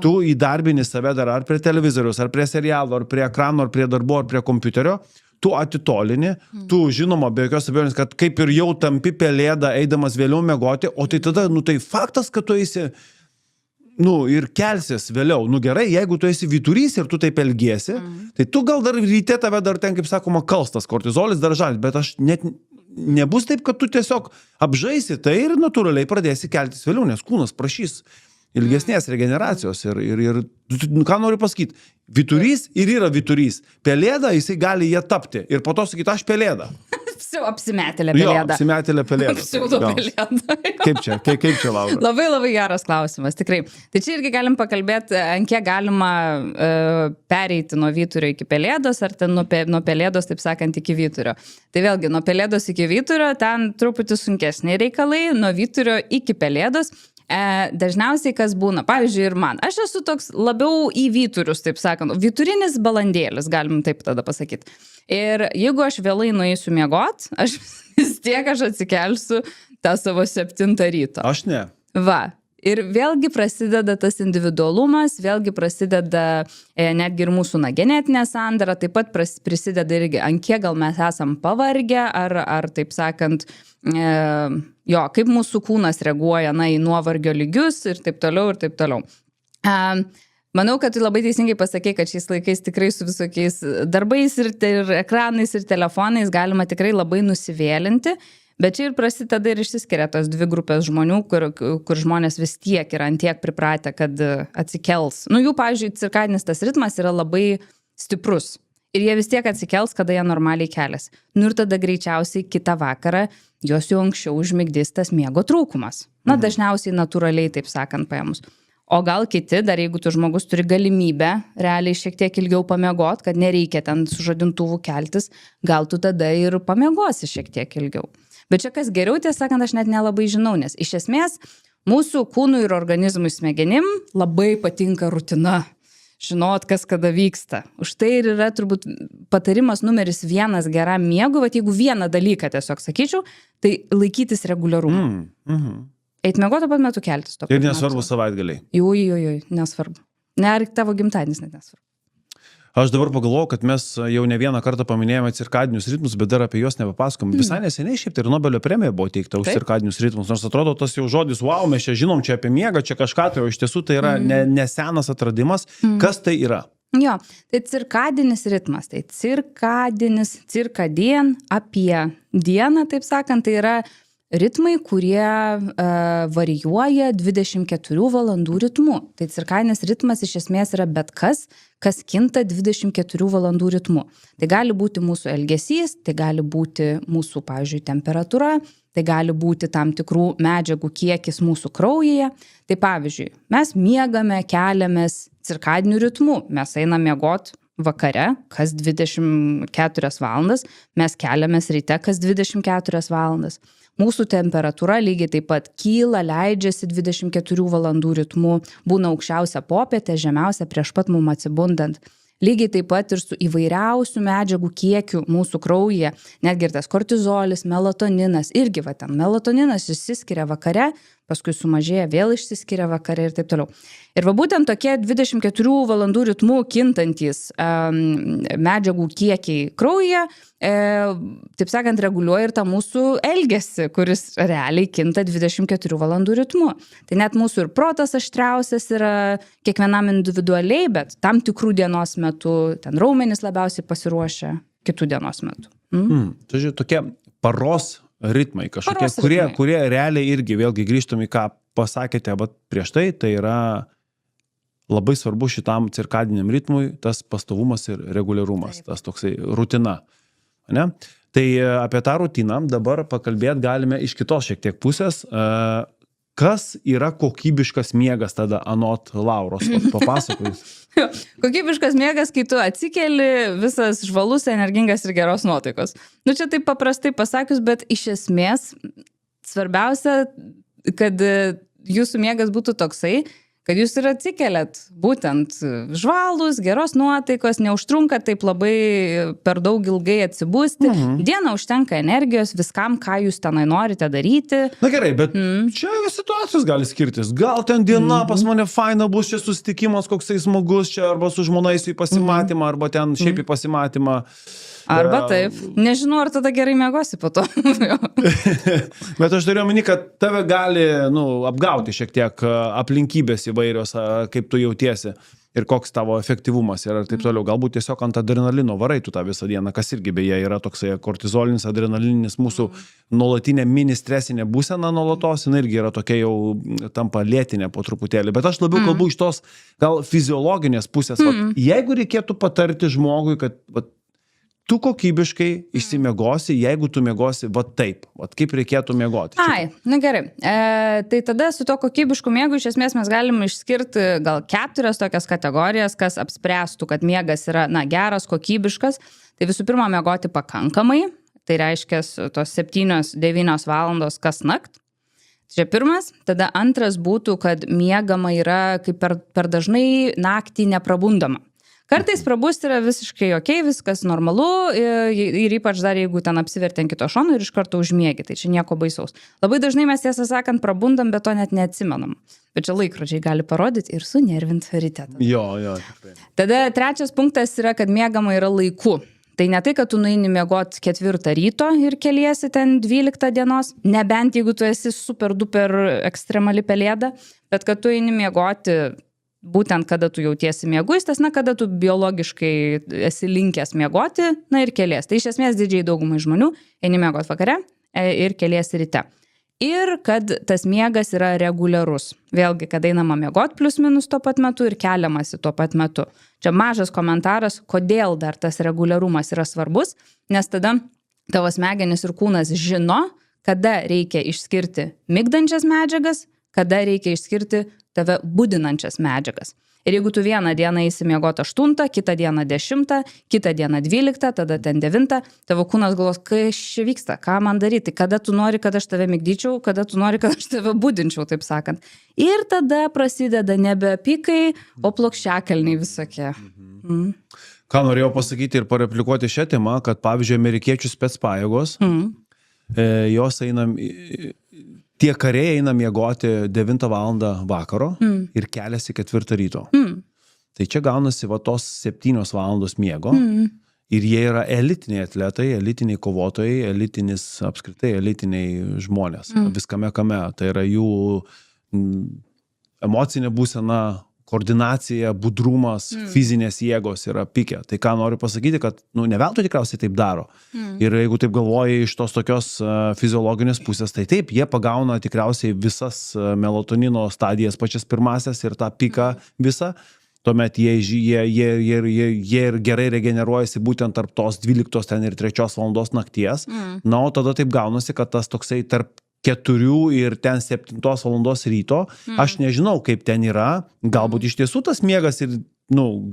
tu įdarbini save dar ar prie televizoriaus, ar prie serialo, ar prie ekrano, ar prie darbo, ar prie kompiuterio, tu atitolini, tu žinoma, be jokios abejonės, kad kaip ir jau tampi pelėda, eidamas vėliau miegoti, o tai tada, tai faktas, kad tu eisi, ir kelsis vėliau. Gerai, jeigu tu esi vyturys ir tu taip elgiesi, tai tu gal dar ryte tave dar ten, kaip sakoma, kalstas kortizolis dar žalis, bet aš net nebus taip, kad tu tiesiog apžaisi tai ir natūraliai pradėsi keltis vėliau, nes kūnas prašys ilgesnės regeneracijos ir ką noriu pasakyti, vyturys ir yra vyturys. Pelėda, jisai gali jie tapti ir po to sakyti, aš pelėda. Apsimetėlė pelėda. Jo, apsimetėlė pelėda. Pseudo pelėda. Kaip čia, Laura? Labai, labai geras klausimas, tikrai. Tai čia irgi galim pakalbėti, ant kiek galima pereiti nuo vyturio iki pelėdos, ar ten nuo pelėdos, taip sakant, iki vyturio. Tai vėlgi, nuo pelėdos iki vyturio ten truputį sunkesni reikalai, nuo vyturio iki pelėdos. Dažniausiai kas būna, pavyzdžiui, ir man. Aš esu toks labiau į vyturius, taip sakant, vyturinis balandėlis, galim taip tada pasakyti. Ir jeigu aš vėlai nueisiu miegot, vis tiek aš atsikelsiu tą savo 7 ryto. Aš ne. Va. Ir vėlgi prasideda tas individualumas, vėlgi prasideda netgi ir mūsų genetinė sandara, taip pat prisideda irgi, ant kiek gal mes esam pavargę, ar taip sakant, kaip mūsų kūnas reaguoja į nuovargio lygius ir taip toliau, ir taip toliau. Manau, kad tu labai teisingai pasakei, kad šiais laikais tikrai su visokiais darbais ir ekranais ir telefonais galima tikrai labai nusivėlinti. Bet čia ir prasideda ir išsiskiria tos 2 grupės žmonių, kur žmonės vis tiek yra ant tiek pripratę, kad atsikels. Jų, pavyzdžiui, cirkadinis tas ritmas yra labai stiprus. Ir jie vis tiek atsikels, kada jie normaliai keliasi. Ir tada greičiausiai kitą vakarą jos jau anksčiau užmigdys tas miego trūkumas. Dažniausiai natūraliai, taip sakant, paėmus. O gal kiti, dar jeigu tu žmogus turi galimybę realiai šiek tiek ilgiau pamiegot, kad nereikia ten su žadintuvu keltis, gal tu tada ir pamiegosi šiek tiek ilgiau. Bet čia kas geriau, tiesą sakant, aš net nelabai žinau, nes iš esmės mūsų kūnui ir organizmui smegenim labai patinka rutina. Žinot, kas kada vyksta. Už tai ir yra turbūt patarimas numeris 1 geram miegui, bet jeigu vieną dalyką tiesiog sakyčiau, tai laikytis reguliarumo. Eit miegoti tuo pat metu keltis. Ir nesvarbu savaitgaliai. Joj, nesvarbu. Ne, ar tavo gimtadienis net nesvarbu. Aš dabar pagalvojau, kad mes jau ne vieną kartą paminėjome cirkadinius ritmus, bet dar apie juos nepapasakom. Visai neseniai šiaip tai ir Nobelio premija buvo teikta už cirkadinius ritmus, nors atrodo tas jau žodis, wow, mes čia žinom čia apie miegą, čia kažką, tai o iš tiesų tai yra nesenas atradimas. Kas tai yra? Jo, tai cirkadinis ritmas, tai cirkadien apie dieną, taip sakant, tai yra ritmai, kurie varijuoja 24 valandų ritmu. Tai cirkadinis ritmas iš esmės yra bet kas kinta 24 valandų ritmu. Tai gali būti mūsų elgesys, tai gali būti mūsų, pavyzdžiui, temperatūra, tai gali būti tam tikrų medžiagų kiekis mūsų kraujyje. Tai pavyzdžiui, mes miegame, keliamės cirkadiniu ritmu, mes einame miegot vakare kas 24 valandas, mes keliamės ryte kas 24 valandas. Mūsų temperatūra lygiai taip pat kyla, leidžiasi 24 valandų ritmu, būna aukščiausia popietė, žemiausia prieš pat mum atsibundant. lygiai taip pat ir su įvairiausių medžiagų kiekiu mūsų kraujyje, netgi ir tas kortizolis, melatoninas, irgi va ten melatoninas išsiskiria vakare, paskui sumažėja, vėl išsiskiria vakare ir taip toliau. Ir va būtent tokie 24 valandų ritmų kintantys medžiagų kiekiai kraujyje, taip sakant, reguliuoja ir tą mūsų elgesį, kuris realiai kinta 24 valandų ritmu. Tai net mūsų ir protas aštriausias yra kiekvienam individualiai, bet tam tikrų dienos metu ten raumenys labiausiai pasiruošia kitų dienos metu. Tai žiūrėjau, tokie paros ritmai kažkokie, kurie realiai irgi, vėlgi grįžtum į ką pasakėte, bet prieš tai yra labai svarbu šitam cirkadiniam ritmui tas pastovumas ir reguliarumas, tas toksai rutina. Ne? Tai apie tą rutiną dabar pakalbėti galime iš kitos šiek tiek pusės. Kas yra kokybiškas miegas tada anot Lauros? Papasakojus. Kokybiškas miegas, kai tu atsikeli visas žvalus, energingas ir geros nuotaikos. Nu čia taip paprastai pasakius, bet iš esmės svarbiausia, kad jūsų miegas būtų toksai, kad jūs ir atsikeliat būtent žvalus, geros nuotaikos, neužtrunka taip labai per daug ilgai atsibusti. Dieną užtenka energijos viskam, ką jūs tenai norite daryti. Na gerai, bet čia situacijos gali skirtis. Gal ten diena pas mane faina bus, čia susitikimas koksai smagus, čia arba su žmona eisiu į pasimatymą, arba ten šiaip į pasimatymą. Arba taip. Nežinau, ar tada gerai miegosi po to. Bet aš turiu omeny, kad tave gali apgauti šiek tiek aplinkybės įvairios, kaip tu jautiesi ir koks tavo efektyvumas yra ir taip toliau. Galbūt tiesiog ant adrenalino varai tu tą visą dieną, kas irgi beje yra toksai kortizolinis, adrenalininis mūsų nuolatinė mini stresinė būsena nuolatos, jinai irgi yra tokia jau tampa lėtinė po truputėlį. Bet aš labiau kalbu iš tos gal fiziologinės pusės. Jeigu reikėtų patarti žmogui, kad tu kokybiškai išsimiegosi, jeigu tu miegosi taip, kaip reikėtų miegoti. Na gerai. Tai tada su to kokybišku miegu iš esmės mes galim išskirti gal 4 tokias kategorijas, kas apspręstų, kad miegas yra geras, kokybiškas. Tai visų pirma, miegoti pakankamai. Tai reiškia tos 7-9 valandos kas nakt. Čia pirmas. Tada antras būtų, kad miegama yra kaip per dažnai naktį neprabundama. Kartais prabust yra visiškai okei, viskas normalu ir ypač dar jeigu ten apsiverti ant kito šono ir iš karto užmiegi, tai čia nieko baisaus. Labai dažnai mes tiesą sakant prabundam, bet to net neatsimenam. Bet čia laikrodžiai gali parodyti ir sunervinti ryte. Jo. Tada trečias punktas yra, kad miegama yra laiku. Tai ne tai, kad tu nueini miegot 4 ryto ir keliesi ten 12 dienos, nebent jeigu tu esi super duper ekstremali pelėda, bet kad tu eini miegoti būtent kada tu jautiesi mieguistas, kada tu biologiškai esi linkęs miegoti, ir kelies. Tai iš esmės didžiai daugumai žmonių eini miegot vakare ir keliesi ryte. Ir kad tas miegas yra reguliarus. Vėlgi, kad einama miegot plius minus tuo pat metu ir keliamasi tuo pat metu. Čia mažas komentaras, kodėl dar tas reguliarumas yra svarbus, nes tada tavo smegenys ir kūnas žino, kada reikia išskirti migdančias medžiagas, kada reikia išskirti tave budinančias medžiagas. Ir jeigu tu vieną dieną įsimiegoti 8, kitą dieną 10, kitą dieną 12, tada ten 9, tavo kūnas galvos, kas čia vyksta, ką man daryti, kada tu nori, kad aš tave migdyčiau, kada tu nori, kad aš tave budinčiau, taip sakant. Ir tada prasideda nebe pikai, o plokščiakalniai visokie. Ką norėjau pasakyti ir pareplikuoti šią temą, kad pavyzdžiui, amerikiečių specpajėgos, jos einam... Tie kariai eina miegoti 9 valandą vakaro ir keliasi 4 ryto. Tai čia gaunasi tos 7 valandos miego ir jie yra elitiniai atletai, elitiniai kovotojai, elitiniai žmonės. Viskame kame. Tai yra jų emocinė būsena, koordinacija, budrumas, fizinės jėgos yra pikę. Tai ką noriu pasakyti, kad ne veltui tikriausiai taip daro. Ir jeigu taip galvoji iš tos tokios fiziologinės pusės, tai taip, jie pagauna tikriausiai visas melatonino stadijas, pačias pirmasias ir tą piką visą. Tuomet jie ir gerai regeneruojasi būtent tarp tos 12 ten ir 3 valandos nakties. Na, o tada taip gaunasi, kad tas toksai tarp 4 ir ten 7 valandos ryto, aš nežinau, kaip ten yra, galbūt iš tiesų tas miegas ir,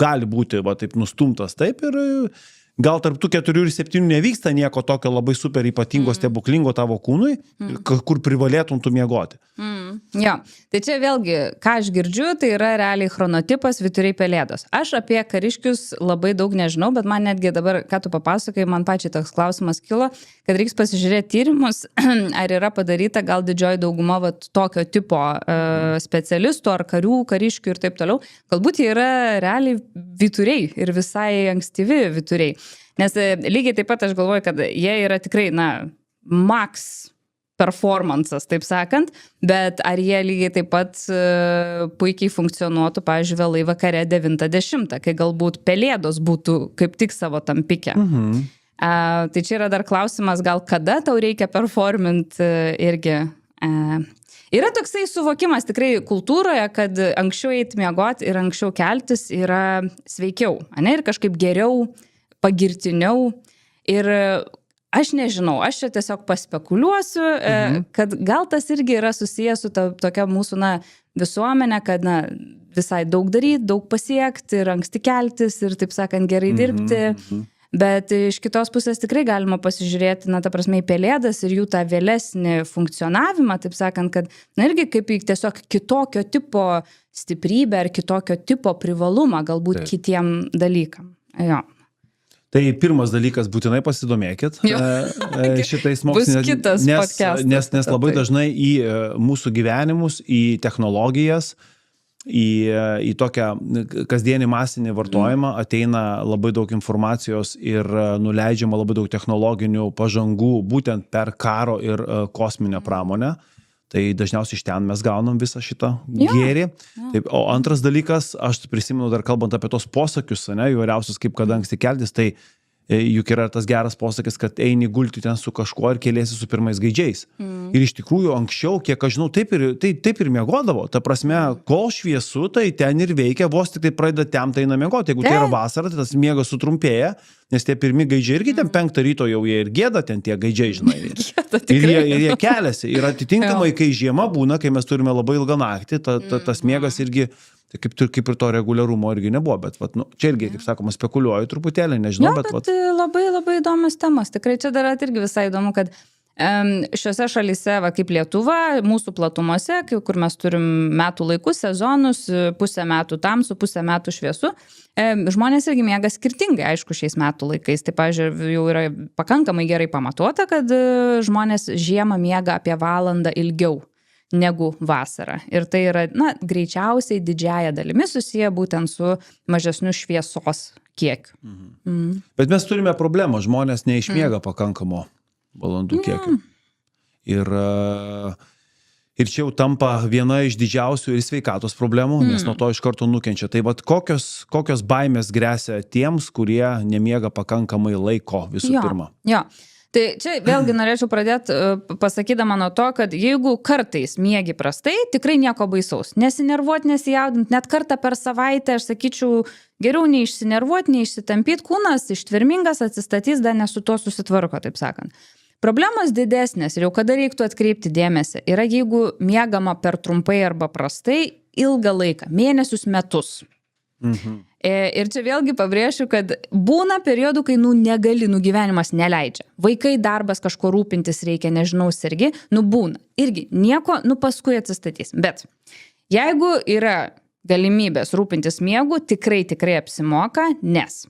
gali būti taip nustumtas taip ir gal tarp tų 4 ir 7 nevyksta nieko tokio labai super ypatingo, stebuklingo tavo kūnui, kur privalėtum tu miegoti. Jo, tai čia vėlgi, ką aš girdžiu, tai yra realiai chronotipas vyturiai pelėdos. Aš apie kariškius labai daug nežinau, bet man netgi dabar, ką tu papasakai, man pačiai toks klausimas kilo, kad reiks pasižiūrėti tyrimus, ar yra padaryta gal didžioji dauguma tokio tipo specialistų ar karių, kariškių ir taip toliau. Galbūt jie yra realiai vyturiai ir visai ankstyvi vyturiai. Nes lygiai taip pat aš galvoju, kad jie yra tikrai, max performances, taip sakant, bet ar jie lygiai taip pat puikiai funkcionuotų, pavyzdžiui, vėlai vakare 9-10, kai galbūt pelėdos būtų kaip tik savo tam pike. Tai čia yra dar klausimas, gal kada tau reikia performint irgi. Yra toksai suvokimas tikrai kultūroje, kad anksčiau eiti miegoti ir anksčiau keltis yra sveikiau, ne? Ir kažkaip geriau, pagirtiniau. Ir aš nežinau, aš čia tiesiog paspekuliuosiu, kad gal tas irgi yra susijęs su tokia mūsų visuomenė, kad visai daug daryti, daug pasiekti ir anksti keltis ir, taip sakant, gerai dirbti. Bet iš kitos pusės tikrai galima pasižiūrėti, ta prasme, į pelėdas ir jų tą vėlesnį funkcionavimą, taip sakant, kad, irgi kaip į tiesiog kitokio tipo stiprybę ar kitokio tipo privalumą galbūt kitiem dalykam. Jo. Tai pirmas dalykas, būtinai pasidomėkit šitais moksliniais, nes labai dažnai į mūsų gyvenimus, į technologijas, į tokią kasdienį masinį vartojimą ateina labai daug informacijos ir nuleidžiama labai daug technologinių pažangų būtent per karo ir kosminę pramonę. Tai dažniausiai iš ten mes gaunam visą šitą gėrį. Taip, o antras dalykas, aš prisimenu dar kalbant apie tos posakius, įvairiausius, kaip kada anksti keltis, tai juk yra tas geras posakis, kad eini gulti ten su kažkuo ir kėlėsi su pirmais gaidžiais. Ir iš tikrųjų anksčiau, kiek aš žinau, taip ir miegodavo. Ta prasme, kol šviesu, tai ten ir veikia, vos tik tai pradeda temti eina miegoti. Jeigu tai yra vasara, tai tas miegas sutrumpėja, nes tie pirmi gaidžiai irgi ten 5 ryto jau jie ir gėda ten tie gaidžiai, žinai. Ir jie keliasi. Ir atitinkamai, kai žiema būna, kai mes turime labai ilgą naktį, tas miegas irgi, tai kaip ir to reguliarumo irgi nebuvo, bet čia irgi, kaip sakoma, spekuliuoju truputėlį, nežinau, bet labai labai įdomios temos. Tikrai čia dar irgi visai įdomu, kad šiuose šalyse, kaip Lietuva, mūsų platumose, kur mes turim metų laikus, sezonus, pusę metų tamsų, pusę metų šviesu, žmonės irgi miega skirtingai, aišku, šiais metų laikais. Tai, pavyzdžiui, jau yra pakankamai gerai pamatuota, kad žmonės žiemą miega apie valandą ilgiau negu vasarą. Ir tai yra, greičiausiai didžiąją dalimi susiję būtent su mažesniu šviesos kiekiu. Bet mes turime problemą, žmonės neišmiega pakankamo valandų kiekio. Ir čia jau tampa viena iš didžiausių ir sveikatos problemų, nes nuo to iš karto nukenčia. Tai kokios baimės gresia tiems, kurie nemiega pakankamai laiko visų pirma? Jo. Tai čia vėlgi norėčiau pradėti pasakydama nuo to, kad jeigu kartais miegi prastai, tikrai nieko baisaus. Nesinervuoti, nesijaudinti, net kartą per savaitę, aš sakyčiau, geriau neišsinervuoti, neišsitampyti, kūnas ištvermingas atsistatys, dar nesu to susitvarko, taip sakant. Problemos didesnės ir jau kada reiktų atkreipti dėmesį, yra jeigu miegama per trumpai arba prastai ilgą laiką, mėnesius, metus. Ir čia vėlgi pabrėšiu, kad būna periodų, kai negali, gyvenimas neleidžia. Vaikai, darbas, kažko rūpintis reikia, nežinau, sergi, būna. Irgi nieko, paskui atsistatys. Bet jeigu yra galimybės rūpintis miegu, tikrai apsimoka, nes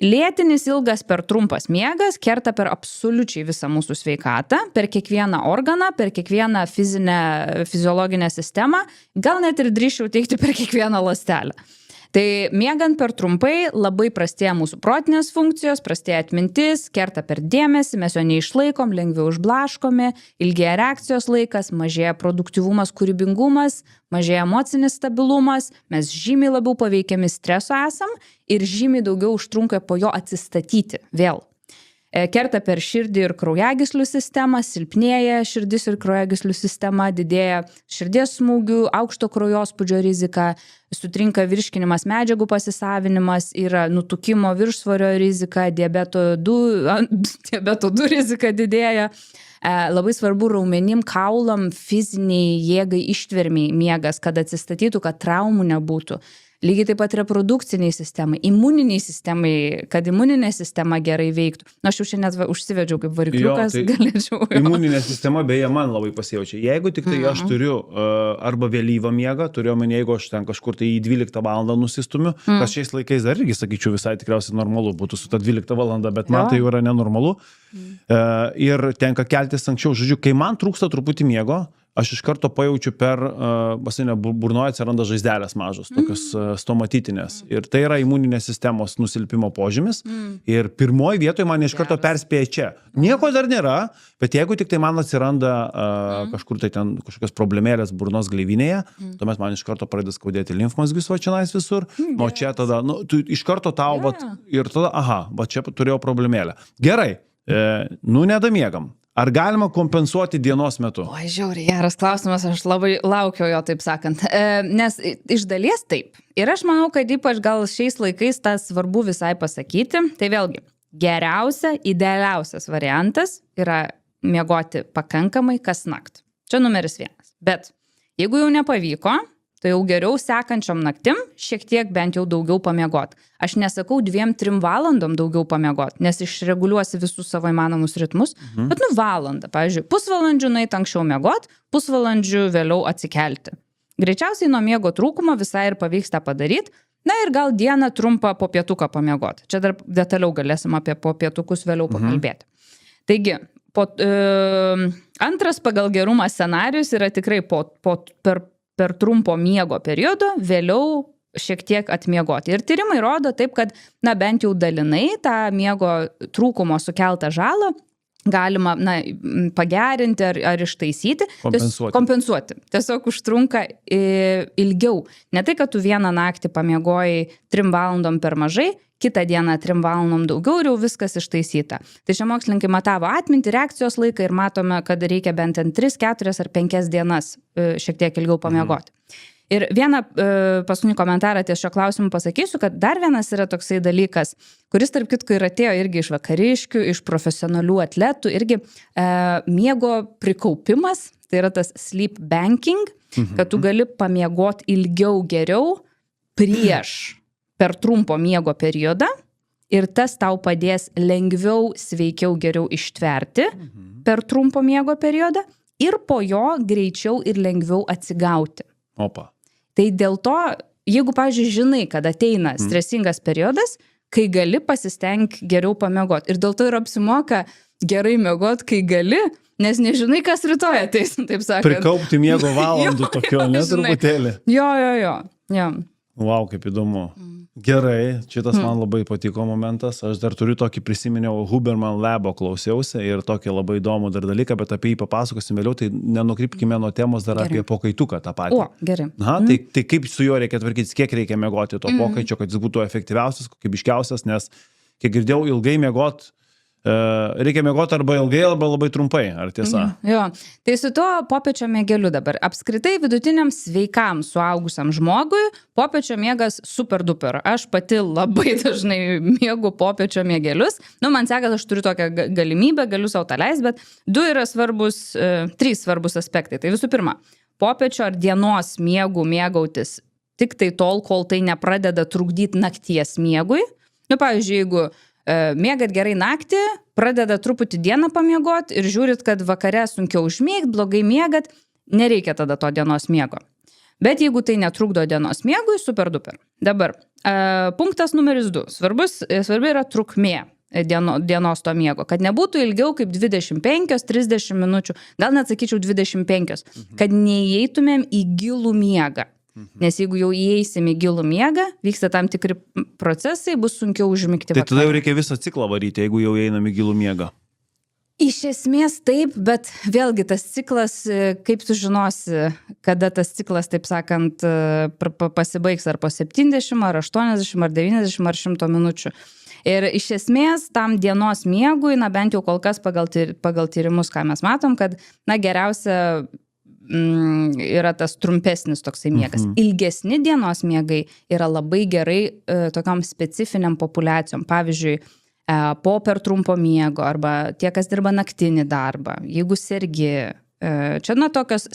lėtinis ilgas per trumpas miegas kerta per absoliučiai visą mūsų sveikatą, per kiekvieną organą, per kiekvieną fiziologinę sistemą, gal net ir drįsčiau teigti per kiekvieną ląstelę. Tai miegant per trumpai labai prastėja mūsų protinės funkcijos, prastėja atmintis, kerta per dėmesį, mes jo neišlaikom, lengviau išblaškomi, ilgėja reakcijos laikas, mažėja produktyvumas, kūrybingumas, mažėja emocinis stabilumas, mes žymiai labiau paveikiami streso esam ir žymiai daugiau užtrunka po jo atsistatyti vėl. Kerta per širdį ir kraujagyslių sistemą, silpnėja širdis ir kraujagyslių sistema, didėja širdies smūgių, aukšto kraujospūdžio rizika, sutrinka virškinimas, medžiagų pasisavinimas, yra nutukimo, viršsvorio rizika, diabeto 2 rizika didėja. Labai svarbu raumenim, kaulam, fiziniai jėgai, ištvermiai miegas, kad atsistatytų, kad traumų nebūtų. Lygiai taip pat reprodukciniai sistemai, imuniniai sistemai, kad imuninė sistema gerai veiktų. Na, aš jau šiandien užsivedžiau kaip varikliukas, tai galėčiau. Imuninė sistema beje man labai pasijaučia. Jeigu tik tai aš turiu arba vėlyvą miegą, turiu omeny, jeigu aš ten kažkur tai į 12 valandą nusistumiu, kas šiais laikais dar irgi, sakyčiau, visai tikriausiai normalu būtų su ta 12 valanda, bet man tai jau yra nenormalu. Ir tenka keltis anksčiau. Žodžiu, kai man trūksta truputį miego, aš iš karto pajaučiu per burnoje atsiranda žaizdelės mažos, tokios stomatytinės. Ir tai yra imuninės sistemos nusilpimo požymis. Ir pirmoji vietoje man iš karto perspėja čia. Nieko dar nėra, bet jeigu tik tai man atsiranda kažkur tai ten kažkokios problemėlės burnos gleivinėje, tuomet man iš karto pradeda skaudėti limfmazgius va čionais visur. O čia tada, tu iš karto tau, ir tada, va čia turėjau problemėlę. Gerai, nedamiegam. Ar galima kompensuoti dienos metu? Oi, žiauriai geras klausimas, aš labai laukiau jo, taip sakant. Nes iš dalies taip. Ir aš manau, kad ypač gal šiais laikais tas svarbu visai pasakyti. Tai vėlgi, geriausia, idealiausias variantas yra miegoti pakankamai kasnakt. Čia numeris 1. Bet jeigu jau nepavyko, tai jau geriau sekančiom naktim šiek tiek bent jau daugiau pamiegot. Aš nesakau 2-3 valandom daugiau pamiegot, nes išreguliuosi visus savo įmanomus ritmus, bet valandą, pavyzdžiui, pusvalandžių nueit anksčiau miegot, pusvalandžių vėliau atsikelti. Greičiausiai nuo miego trūkumo visai ir pavyks tą padaryti, na ir gal dieną trumpą po pietuką pamiegot. Čia dar detaliau galėsim apie po pietukus vėliau pakalbėti. Taigi, antras pagal gerumą scenarius yra tikrai per trumpo miego periodo vėliau šiek tiek atmiegoti. Ir tyrimai rodo taip, kad bent jau dalinai tą miego trūkumo sukeltą žalą galima pagerinti ar ištaisyti. Kompensuoti. Tiesiog užtrunka ilgiau. Ne tai, kad tu vieną naktį pamiegojai 3 valandom per mažai, kitą dieną 3 valandom daugiau ir jau viskas ištaisyta. Tai čia mokslininkai matavo atmintį, reakcijos laiką ir matome, kad reikia bent 3, 4 ar 5 dienas šiek tiek ilgiau pamiegoti. Ir vieną paskutinį komentarą ties šio klausimu pasakysiu, kad dar vienas yra toksai dalykas, kuris tarp kitko ir atėjo irgi iš vakariškių, iš profesionalių atletų, irgi miego prikaupimas, tai yra tas sleep banking, kad tu gali pamiegoti ilgiau geriau prieš per trumpo miego periodą ir tas tau padės lengviau, sveikiau, geriau ištverti per trumpo miego periodą ir po jo greičiau ir lengviau atsigauti. Opa. Tai dėl to, jeigu, pavyzdžiui, žinai, kad ateina stresingas periodas, kai gali pasistenk geriau pamiegoti. Ir dėl to ir apsimoka gerai miegoti, kai gali, nes nežinai, kas rytoj ateis, taip sakant. Prikaupti miego valandų tokio, truputėlį. Jo. Wow, kaip įdomu. Gerai, šitas man labai patiko momentas. Aš dar turiu tokį prisiminiau, Huberman Labo klausiausi ir tokį labai įdomų dar dalyką, bet apie jį papasakosim vėliau, tai nenukrypkime nuo temos dar apie pokaituką tą patį. Gerai. Tai kaip su juo reikia tvarkytis, kiek reikia miegoti to pokaičio, kad jis būtų efektyviausias, kokybiškiausias, nes, kiek girdėjau, ilgai miegot, reikia miegoti arba ilgai, arba labai trumpai, ar tiesa? Jo, tai su tuo popiečio miegeliu dabar. Apskritai vidutiniam sveikam suaugusiam žmogui popiečio miegas super duper. Aš pati labai dažnai miegu popiečio miegelius. Man sekas, aš turiu tokią galimybę, galiu savo tą leisti, bet 2 yra svarbus, 3 svarbus aspektai. Tai visų pirma, popiečio ar dienos miegų mėgautis tik tai tol, kol tai nepradeda trukdyti nakties miegui. Pavyzdžiui, jeigu miegat gerai naktį, pradeda truputį dieną pamiegoti ir žiūrit, kad vakare sunkiau užmiegt, blogai miegat, nereikia tada to dienos miego. Bet jeigu tai netrukdo dienos miegui, super duper. Dabar, punktas numeris 2. Svarbi yra trukmė dienos to miego, kad nebūtų ilgiau kaip 25-30 minučių, gal net sakyčiau 25, kad neįeitumėm į gilų miegą. Nes jeigu jau įeisim į gilų miegą, vyksta tam tikri procesai, bus sunkiau užmigti vakare. Tai tada jau reikia visą ciklą varyti, jeigu jau einam į gilų miegą. Iš esmės taip, bet vėlgi tas ciklas, kaip tu žinosi, kada tas ciklas, taip sakant, pasibaigs ar po 70, ar 80, ar 90, ar 100 minučių. Ir iš esmės tam dienos miegui, bent jau kol kas pagal tyrimus, ką mes matom, kad geriausia yra tas trumpesnis toksai miegas. Ilgesni dienos miegai yra labai gerai tokiom specifiniam populiacijom. Pavyzdžiui, po per trumpo miego arba tie, kas dirba naktinį darbą, jeigu sergi, čia tokios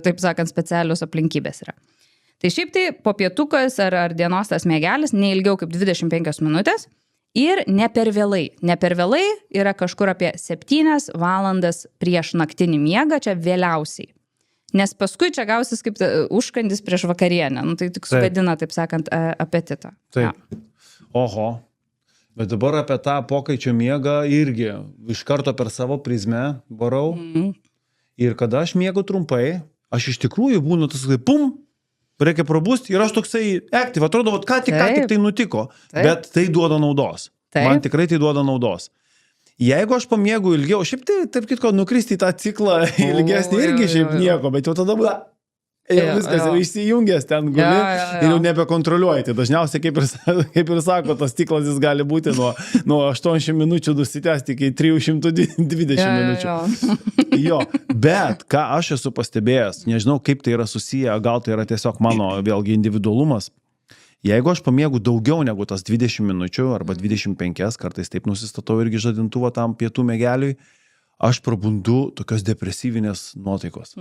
taip sakant specialios aplinkybės yra. Tai šiaip tai popietukas ar dienos tas miegelis neilgiau kaip 25 minutės ir ne per vėlai. Ne per vėlai yra kažkur apie 7 valandas prieš naktinį miegą, čia vėliausiai. Nes paskui čia gausis kaip užkandis prieš vakarienę. Nu, tai tik suvedina, taip sakant, apetitą. Taip. Ja. Oho. Bet dabar apie tą pokaičio miegą irgi iš karto per savo prizmę varau. Ir kada aš miegu trumpai, aš iš tikrųjų būnu tas, pum, reikia prabusti ir aš toksai aktyv. Atrodo, ką tik tai nutiko. Bet tai duoda naudos. Man tikrai tai duoda naudos. Jeigu aš pamiegu ilgiau, šiaip tai, taip kitko, nukristi į tą ciklą ilgesnį irgi šiaip nieko, bet jau tada būna, jau viskas jau išsijungęs ten guli ir jau nebekontroliuoji. Tai dažniausiai, kaip ir sako, tas ciklas jis gali būti nuo 80 minučių nusitęsti iki 320 minučių. Jo, bet ką aš esu pastebėjęs, nežinau, kaip tai yra susiję, gal tai yra tiesiog mano vėlgi individualumas. Jeigu aš pamiegu daugiau negu tas 20 minučių arba 25, kartais taip nusistatau irgi žadintuvą tam pietų miegeliui, aš prabundu tokios depresyvinės nuotaikos.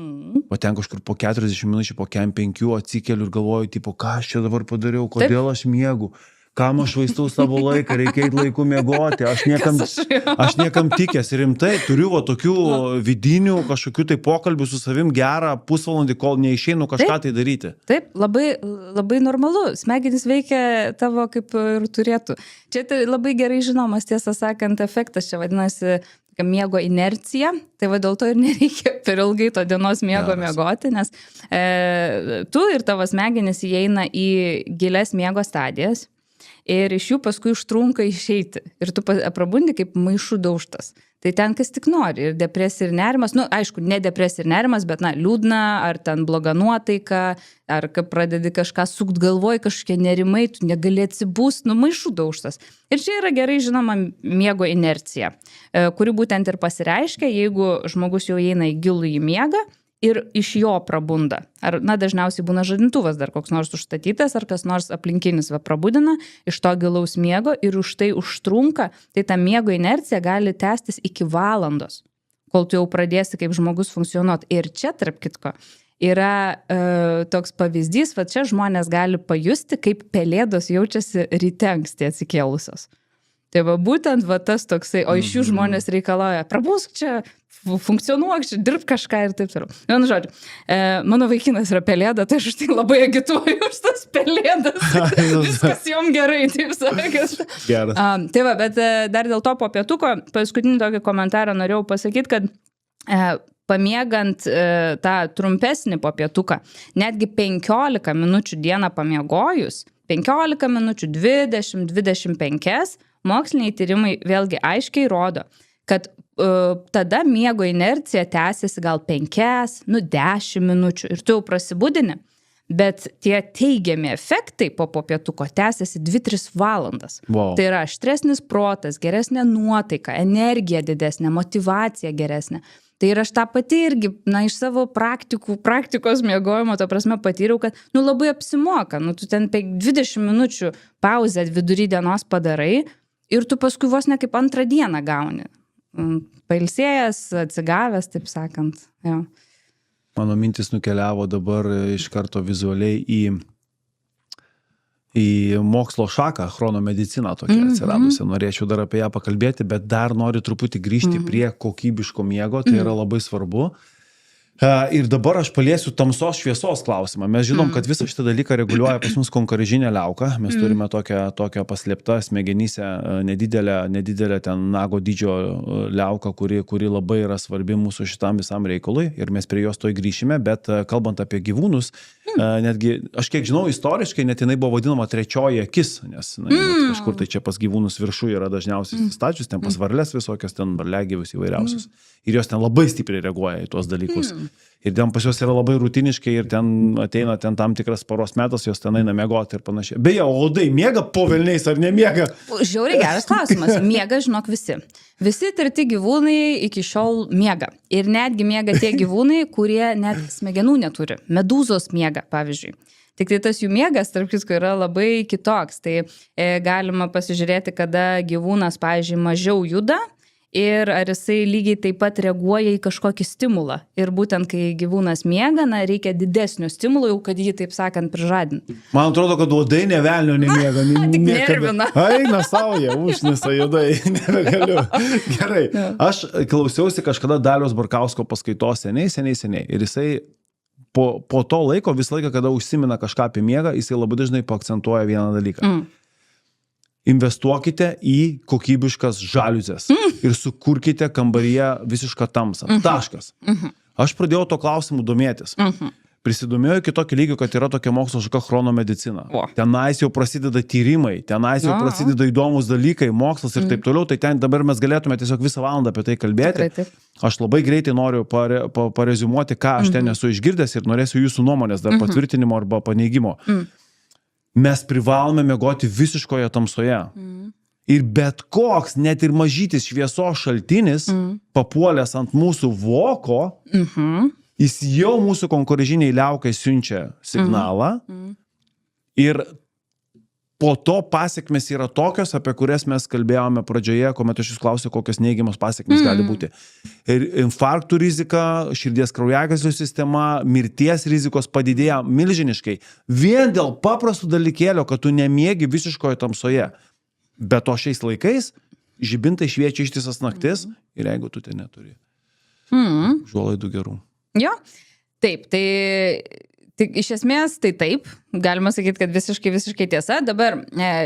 O ten kažkur po 40 minučių, po 5 atsikeliu ir galvoju, tipo, ką aš čia dabar padariau, kodėl aš miegu, kam aš vaistau savo laiką, reikia eiti laiku miegoti, aš niekam tikęs ir rimtai turiu va tokių vidinių kažkokių tai pokalbių su savim gerą pusvalandį, kol neišeinu kažką tai daryti. Taip, labai normalu, smegenys veikia tavo kaip ir turėtų. Čia tai labai gerai žinomas, tiesą sakant, efektas, čia vadinasi miego inercija, tai va dėl to ir nereikia per ilgai to dienos miego miegoti, nes tu ir tavo smegenys įeina į gilias miego stadijas. Ir iš jų paskui užtrunka išeiti. Ir tu prabundi kaip maišų daužtas. Tai ten kas tik nori. Ir depresija ir nerimas. Nu, aišku, ne depresija ir nerimas, bet, liūdna, ar ten bloga nuotaika, ar pradedi kažką sukt galvoj, kažkokie nerimai, tu negali atsibūst, maišų daužtas. Ir čia yra gerai žinoma miego inercija, kuri būtent ir pasireiškia, jeigu žmogus jau eina į gilų į miegą, ir iš jo prabunda. Ar, dažniausiai būna žadintuvas dar koks nors užstatytas, ar kas nors aplinkinis prabudina iš to gilaus miego ir už tai užtrunka, tai ta miego inercija gali tęstis iki valandos, kol tu jau pradėsi kaip žmogus funkcionuoti. Ir čia, tarp kitko, yra toks pavyzdys, va čia žmonės gali pajusti, kaip pelėdos jaučiasi ryte anksti atsikėlusios. Tai va būtent va tas toksai, o iš jų žmonės reikalauja, prabusk čia, funkcionuok čia, dirb kažką ir taip toliau. Vienu žodžiu, mano vaikinas yra pelėda, tai aš už tai labai agituoju už tas pelėdas. Viskas jom gerai, taip sakęs. Geras. Tai va, bet dar dėl to po pietuko, paskutinį tokį komentarą norėjau pasakyti, kad pamiegant tą trumpesnį po pietuką, netgi 15 minučių dieną pamiegojus, 15 minučių, 20, 25, moksliniai tyrimai vėlgi aiškiai rodo, kad tada miego inercija tęsiasi gal 5, 10 minučių ir tu jau prasibudini, bet tie teigiami efektai po pietuko tęsiasi 2-3 valandas. Wow. Tai yra aštresnis protas, geresnė nuotaika, energija didesnė, motyvacija geresnė. Tai ir aš tą pati irgi, iš savo praktikos miegojimo, ta prasme patyriau, kad, labai apsimoka, tu ten 20 minučių pauzę vidury dienos padarai ir tu paskui vos ne kaip antrą dieną gauni. Pailsėjęs, atsigavęs, taip sakant. Jo. Mano mintis nukeliavo dabar iš karto vizualiai į mokslo šaką, chronomediciną tokia atsiradusią. Norėčiau dar apie ją pakalbėti, bet dar noriu truputį grįžti prie kokybiško miego, tai yra labai svarbu. Ir dabar aš paliesiu tamsos šviesos klausimą. Mes žinom, kad visą šitą dalyką reguliuoja pas mus konkaržinė liauka. Mes turime tokią paslėptą smegenyse nedidelę ten nago dydžio liauką, kuri labai yra svarbi mūsų šitam visam reikalui ir mes prie jos toj grįšime, bet kalbant apie gyvūnus, netgi, aš kiek žinau, istoriškai net jinai buvo vadinama trečioji akis, nes kažkur tai čia pas gyvūnus viršų yra dažniausiai stačius, ten pas varles visokios, ten varliagyvius įvairiausius. Ir jos ten labai stipriai reaguoja į tuos dalykus. Ir ten pas jos yra labai rutiniškai ir ten ateina tam tikras paros metas, jos ten eina miegoti ir panašiai. Beje, uodai miega po velniais ar nemiega? Žiauriai geras klausimas. Miega, žinok, visi. Visi tirti gyvūnai iki šiol miega. Ir netgi miega tie gyvūnai, kurie net smegenų neturi. Medūzos miega, pavyzdžiui. Tik tai tas jų miegas, tarp kitko, yra labai kitoks. Tai galima pasižiūrėti, kada gyvūnas, pavyzdžiui, mažiau juda ir ar jisai lygiai taip pat reaguoja į kažkokį stimulą. Ir būtent, kai gyvūnas miega, reikia didesnio stimulo, jau kad jį, taip sakant, prižadinti. Man atrodo, kad uodai ne velnio nemiega. Tik nervina. Eina sauja, užnisa juodai, nebegaliu. Gerai. Aš klausiausi kažkada Dalios Barkausko paskaitos seniai. Ir jisai po to laiko, visą laiką, kada užsimina kažką apie miegą, jisai labai dažnai paakcentuoja vieną dalyką. Investuokite į kokybiškas žaliuzes ir sukurkite kambaryje visišką tamsą. Taškas. Aš pradėjau to klausimu domėtis. Prisidomėjau iki tokio lygio, kad yra tokia mokslo šaka chronomedicina. Tenais jau prasideda tyrimai, tenais jau prasideda įdomus dalykai, mokslas ir taip toliau, tai ten dabar mes galėtume tiesiog visą valandą apie tai kalbėti. Aš labai greitai noriu pareziumuoti, ką aš ten esu išgirdęs ir norėsiu jūsų nuomonės dar patvirtinimo arba paneigimo. Mes privalome miegoti visiškoje tamsoje. Ir bet koks, net ir mažytis šviesos šaltinis, papuolęs ant mūsų voko, jis jau mūsų konkoržiniai liaukai siunčia signalą. Ir po to pasiekmes yra tokios, apie kurias mes kalbėjome pradžioje, kuomet aš jūs klausiau, kokios neigiamos pasiekmes gali būti. Ir infarktų rizika, širdies kraujagyslių sistema, mirties rizikos padidėja milžiniškai. Vien dėl paprastų dalykėlio, kad tu nemiegi visiškoje tamsoje. Bet to šiais laikais žibintai šviečia ištisas naktis ir jeigu tu ten neturi. Užuolaidų gerų. Jo, taip, tai iš esmės tai taip, galima sakyti, kad visiškai tiesa. Dabar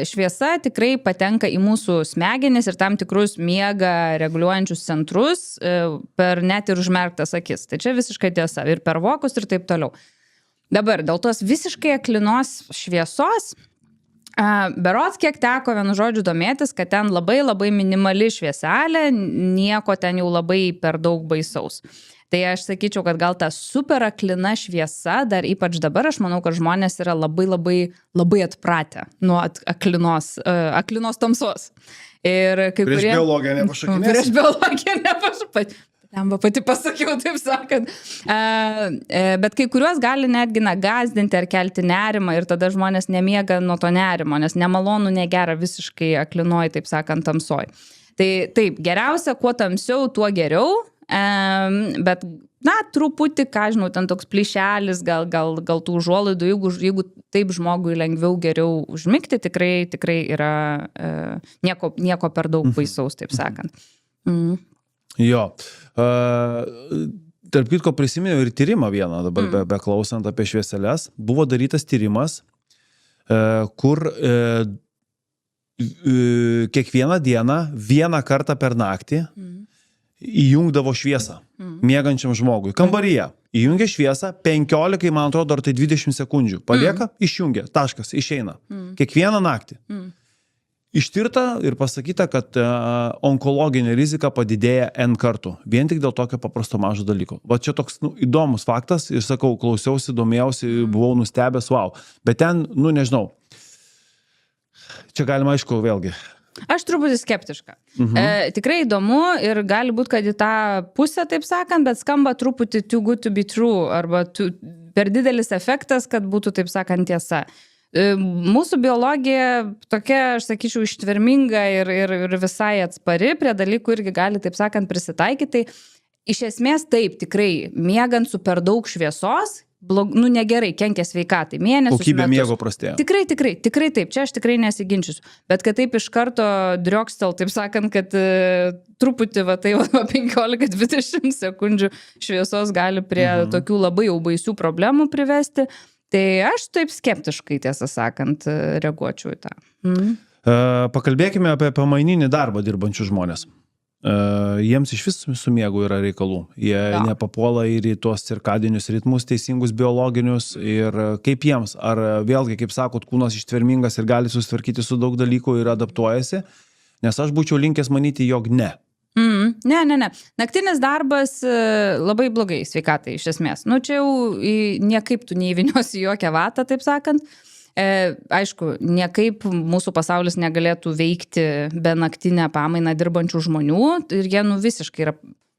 šviesa tikrai patenka į mūsų smegenis ir tam tikrus miegą reguliuojančius centrus per net ir užmerktas akis. Tai čia visiškai tiesa ir per vokus ir taip toliau. Dabar dėl tos visiškai aklinos šviesos, berods kiek teko vienu žodžiu domėtis, kad ten labai minimali švieselė, nieko ten jau labai per daug baisaus. Tai aš sakyčiau, kad gal ta super aklina šviesa, dar ypač dabar, aš manau, kad žmonės yra labai atpratę nuo aklinos tamsos. Ir kai prieš kurie... biologiją nepašakinės? Prieš biologiją nepašakinės. Ten pati pasakiau, taip sakant. Bet kai kuriuos gali netgi gąsdinti ar kelti nerimą ir tada žmonės nemiega nuo to nerimo, nes nemalonu, negera visiškai aklinoj, taip sakant, tamsoj. Tai taip, geriausia, kuo tamsiau, tuo geriau. Bet, truputį, ką žinau, ten toks plyšelis, gal tų užuolaidų, jeigu taip žmogui lengviau geriau užmigti, tikrai yra nieko per daug baisaus, taip sakant. Jo. Tarp kitko prisiminiau ir tyrimą vieną, dabar beklausant apie švieseles. Buvo darytas tyrimas, kur kiekvieną dieną, vieną kartą per naktį įjungdavo šviesą miegančiam žmogui. Kambaryje įjungia šviesą, 15, man atrodo, ar tai 20 sekundžių. Palieka, išjungia, taškas, išeina. Kiekvieną naktį. Ištirta ir pasakyta, kad onkologinė rizika padidėja N kartų. Vien tik dėl tokio paprasto mažo dalyko. Va čia toks įdomus faktas ir sakau, klausiausi, domėjausi, buvau nustebęs, wow. Bet ten, nežinau. Čia galima, aišku, vėlgi. Aš truputį skeptiška. Tikrai įdomu ir gali būti, kad į tą pusę, taip sakant, bet skamba truputį too good to be true arba per didelis efektas, kad būtų, taip sakant, tiesa. Mūsų biologija tokia, aš sakyčiau, ištverminga ir visai atspari prie dalykų irgi gali, taip sakant, prisitaikyti. Iš esmės taip, tikrai, miegant su per daug šviesos, negerai, kenkia sveikatai, mėnesius, kokybė metus. Miego prastėja. Tikrai taip, čia aš tikrai nesiginčiusiu. Bet kad taip iš karto driokstel, taip sakant, kad truputį 15-20 sekundžių šviesos gali prie tokių labai jau baisių problemų privesti, tai aš taip skeptiškai, tiesą sakant, reaguočiau į tą. Pakalbėkime apie pamaininį darbą dirbančių žmonės. Jiems iš vis su miegu yra reikalų. Jie nepapuola ir į tuos cirkadinius ritmus teisingus biologinius ir kaip jiems, ar vėlgi, kaip sakot, kūnas ištvermingas ir gali susitvarkyti su daug dalykų ir adaptuojasi, nes aš būčiau linkęs manyti, jog ne. Ne. Naktinis darbas labai blogai sveikatai iš esmės. Čia jau niekaip tu neįviniosi jokią vatą, taip sakant. Aišku, niekaip mūsų pasaulis negalėtų veikti be naktinę pamainą dirbančių žmonių ir jie visiškai yra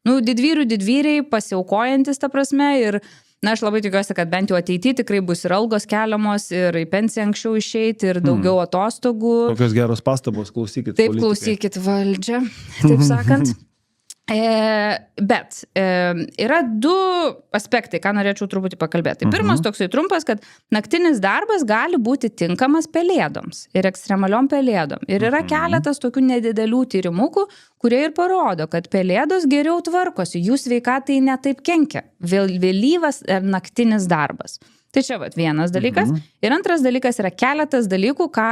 didvyriai, pasiaukojantis ta prasme ir aš labai tikiuosi, kad bent jau ateityje tikrai bus ir algos keliamos ir į pensiją anksčiau išeiti ir daugiau atostogų. Tokios geros pastabos, klausykit. Taip, politikai. Klausykit valdžią, taip sakant. Bet yra du aspektai, ką norėčiau truputį pakalbėti. Pirmas toksai trumpas, kad naktinis darbas gali būti tinkamas pelėdoms ir ekstremaliom pelėdom. Ir yra keletas tokių nedidelių tyrimukų, kurie ir parodo, kad pelėdos geriau tvarkosi, jų sveikatai netaip kenkia. Vėlyvas ir naktinis darbas. Tai čia vienas dalykas. Ir antras dalykas yra keletas dalykų, ką